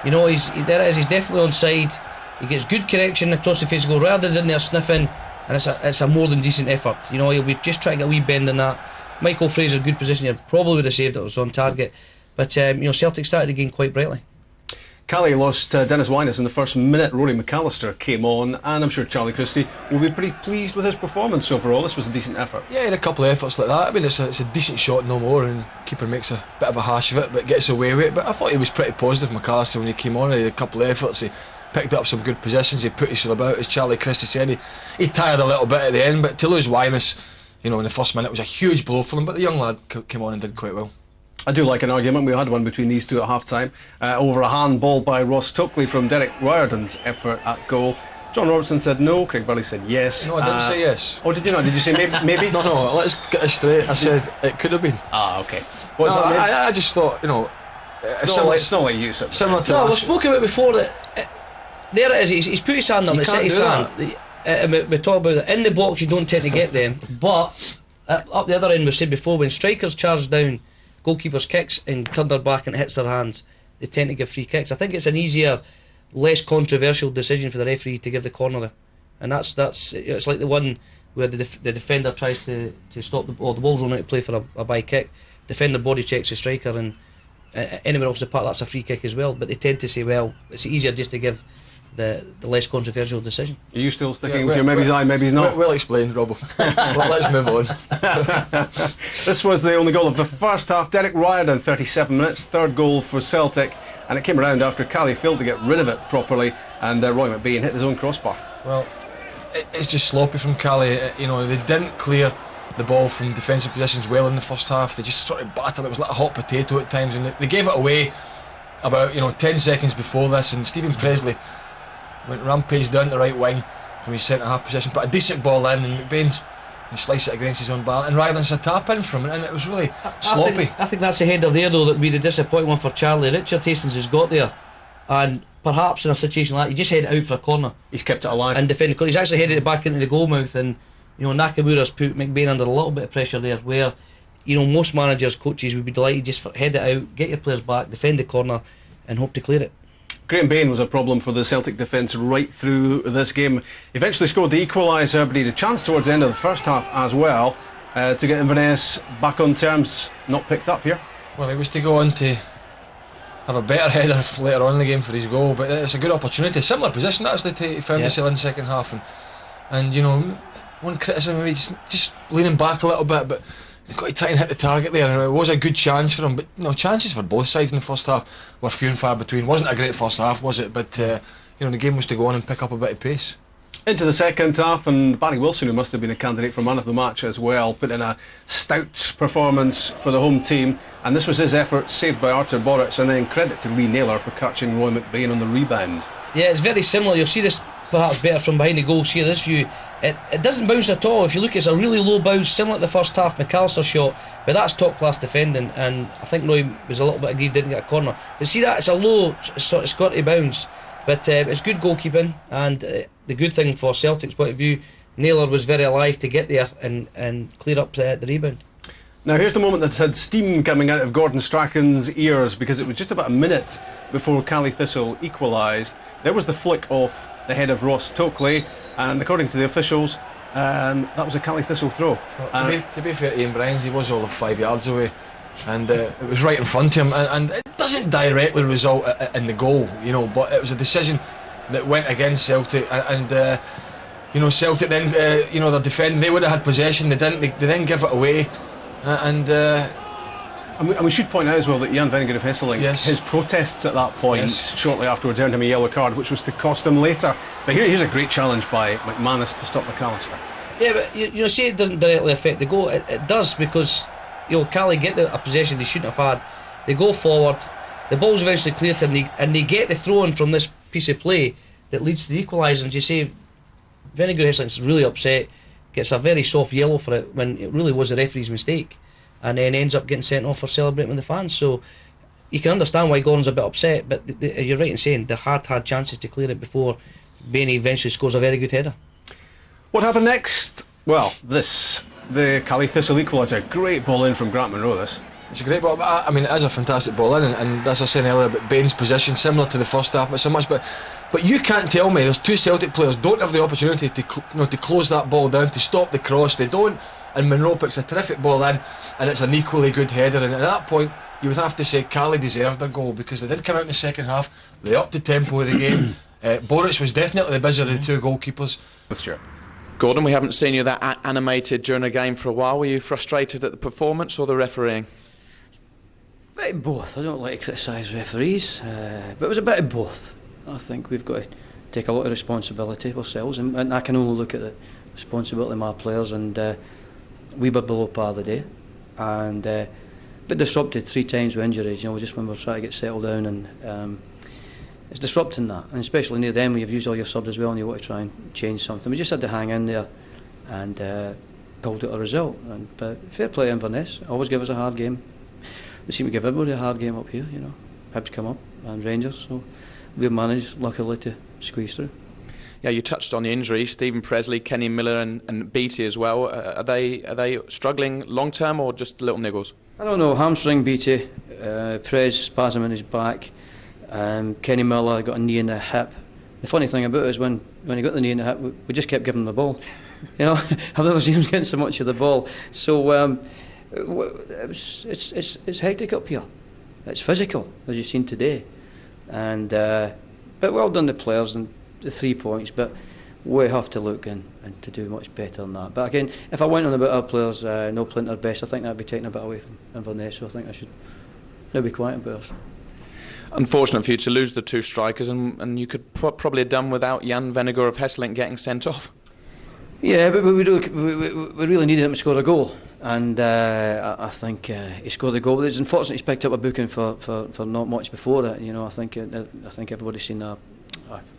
There it is, he's definitely onside. He gets good correction across the face of goal. Riordan's in there sniffing, and it's a more than decent effort. He'll be just trying to get a wee bend in that. Michael Fraser, good position here, probably would have saved it, it was on target. But Celtic started the game quite brightly. Callie lost Dennis Wyness in the first minute. Rory McAllister came on, and I'm sure Charlie Christie will be pretty pleased with his performance overall. This was a decent effort. Yeah, he had a couple of efforts like that. I mean, it's a decent shot, no more, and the keeper makes a bit of a hash of it, but gets away with it. But I thought he was pretty positive, McAllister, when he came on. He had a couple of efforts. He picked up some good possessions. He put himself about, as Charlie Christie said. He tired a little bit at the end, but to lose Wyness, in the first minute was a huge blow for him. But the young lad came on and did quite well. I do like an argument. We had one between these two at half-time over a handball by Ross Stokely from Derek Riordan's effort at goal. John Robertson said no, Craig Burley said yes. No, I didn't say yes. Oh, did you not? Did you say maybe? No, let's get this straight. I said it could have been. Ah, okay. What's that? I just thought, it's not like you said. Similar to we've spoken about it before, that there it is, he's put his hand up, it's set his hand. We talk about it. In the box you don't tend to get them, but up the other end, we said before, when strikers charge down goalkeepers' kicks and turn their back and it hits their hands, they tend to give free kicks. I think it's an easier, less controversial decision for the referee to give the corner there, and that's it's like the one where the defender tries to stop the ball's running out to play for a by kick. Defender body checks the striker, and anywhere else in the park that's a free kick as well. But they tend to say, well, it's easier just to give the less controversial decision. Are you still sticking with your maybe he's aye, maybe he's not? Well explained, Robbo. Let's move on. This was the only goal of the first half. Derek Riordan, 37 minutes, third goal for Celtic, and it came around after Callie failed to get rid of it properly, and Roy McBain hit his own crossbar. Well, it's just sloppy from Callie. They didn't clear the ball from defensive positions well in the first half. They just sort of battered it. It was like a hot potato at times, and they gave it away about 10 seconds before this, and Stephen Presley went rampage down the right wing from his centre half position, put a decent ball in, and McBain's sliced it against his own bar, and Riordan's a tap in from it, and it was really sloppy. I think that's the header there, though, that would be the disappointing one for Charlie. Richard Hastings has got there, and perhaps in a situation like that, you just head it out for a corner. He's kept it alive. And defended, he's actually headed it back into the goal mouth, and Nakamura's put McBain under a little bit of pressure there, where most managers, coaches would be delighted just for head it out, get your players back, defend the corner, and hope to clear it. Graham Bain was a problem for the Celtic defence right through this game. Eventually scored the equaliser, but he had a chance towards the end of the first half as well to get Inverness back on terms. Not picked up here. Well, he was to go on to have a better header later on in the game for his goal, but it's a good opportunity. Similar position actually to found himself in the second half, and one criticism maybe just leaning back a little bit, but they've got to try and hit the target there, and it was a good chance for him. But chances for both sides in the first half were few and far between. Wasn't a great first half, was it? But the game was to go on and pick up a bit of pace. Into the second half, and Barry Wilson, who must have been a candidate for man of the match as well, put in a stout performance for the home team, and this was his effort, saved by Artur Boruc, and then credit to Lee Naylor for catching Roy McBain on the rebound. Yeah, it's very similar. You'll see this perhaps better from behind the goals here, this view. It doesn't bounce at all. If you look, it's a really low bounce, similar to the first half McAllister shot, but that's top class defending, and I think Roy was a little bit aggrieved, didn't get a corner. But see that, it's a low sort of squirty bounce, but it's good goalkeeping, and the good thing for Celtic's point of view, Naylor was very alive to get there and clear up the rebound. Now here's the moment that had steam coming out of Gordon Strachan's ears, because it was just about a minute before Caley Thistle equalised. There was the flick off the head of Ross Tokley, and according to the officials, that was a Caley Thistle throw. Well, to be fair to Ian Brines, he was all of 5 yards away, and it was right in front of him, and it doesn't directly result in the goal, you know, but it was a decision that went against Celtic, and you know, Celtic then, you know, they're defending, they would have had possession, they didn't give it away, and we should point out as well that Jan Vennegoor of Hesselink, his protests at that point shortly afterwards earned him a yellow card, which was to cost him later. But here's a great challenge by McManus to stop McAllister. Yeah, but you know, say it doesn't directly affect the goal. It does, because you know, Caley get a possession they shouldn't have had. They go forward, the ball's eventually cleared, and they get the throw in from this piece of play that leads to the equaliser. And you say Vennegoor of Hesselink's really upset, gets a very soft yellow for it when it really was the referee's mistake, and then ends up getting sent off for celebrating with the fans. So you can understand why Gordon's a bit upset, but you're right in saying they had chances to clear it before Bainey eventually scores a very good header. What happened next? Well, the Caley Thistle equaliser. Great ball in from Grant Monroe, this. It's a great ball. I mean, it is a fantastic ball in, and as I was saying earlier about Bain's position, similar to the first half, but so much. But you can't tell me there's two Celtic players don't have the opportunity to close that ball down, to stop the cross. They don't, and Monroe puts a terrific ball in, and it's an equally good header. And at that point, you would have to say Caley deserved their goal, because they did come out in the second half. They upped the tempo of the game. Boruc was definitely the busier of the two goalkeepers. Stuart. Gordon, we haven't seen you that animated during a game for a while. Were you frustrated at the performance or the refereeing? A bit of both. I don't like to criticise referees, but it was a bit of both. I think we've got to take a lot of responsibility ourselves, and I can only look at the responsibility of my players, and we were below par the day, and but disrupted 3 times with injuries, you know, just when we're trying to get settled down, and it's disrupting that, and especially near them when you've used all your subs as well and you want to try and change something. We just had to hang in there and pulled out a result. But fair play to Inverness, always give us a hard game. They seem to give everybody a hard game up here, you know. Hibs come up and Rangers, so we've managed luckily to squeeze through. Yeah, you touched on the injury. Stephen Presley, Kenny Miller and Beattie as well. Are they struggling long term or just little niggles? I don't know. Hamstring Beattie, Prez spasm in his back, Kenny Miller got a knee in the hip. The funny thing about it is when he got the knee in the hip, we just kept giving him the ball. You know, I've never seen him getting so much of the ball. So it's hectic up here. It's physical, as you've seen today, and but well done the players and the 3 points. But we have to look and to do much better than that. But again, if I went on about our players no playing their best, I think that'd be taking a bit away from Inverness. So I think I should now be quiet about us. Unfortunate for you to lose the 2 strikers, and you could probably have done without Jan Vennegoor of Hesselink getting sent off. Yeah, but we really needed him to score a goal, and I think he scored the goal. It's unfortunate he's picked up a booking for not much before it. You know, I think everybody's seen a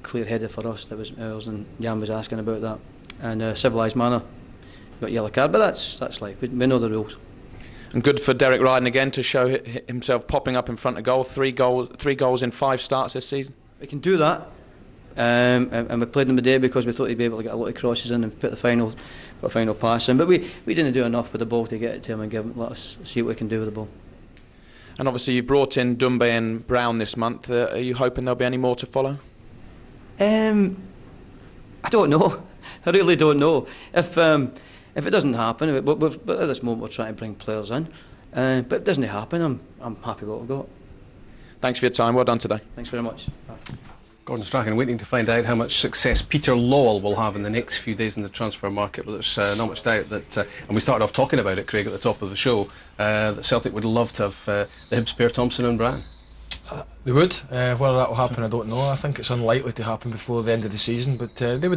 clear header for us that was ours, and Jan was asking about that. And a civilised manner, got a yellow card, but that's life. We know the rules. And good for Derek Ryden again to show himself popping up in front of goal. 3 goals in 5 starts this season. We can do that, and we played him today because we thought he'd be able to get a lot of crosses in and put the final pass in. But we didn't do enough with the ball to get it to him and let us see what we can do with the ball. And obviously you brought in Doumbé and Brown this month. Are you hoping there'll be any more to follow? I don't know. I really don't know. If it doesn't happen, but at this moment we're trying to bring players in. But if it doesn't happen, I'm happy with what we've got. Thanks for your time. Well done today. Thanks very much. Gordon Strachan waiting to find out how much success Peter Lawwell will have in the next few days in the transfer market. But there's not much doubt that, and we started off talking about it, Craig, at the top of the show, that Celtic would love to have the Hibs pair, Thompson and Bryan. They would. Whether that will happen, I don't know. I think it's unlikely to happen before the end of the season, but they would.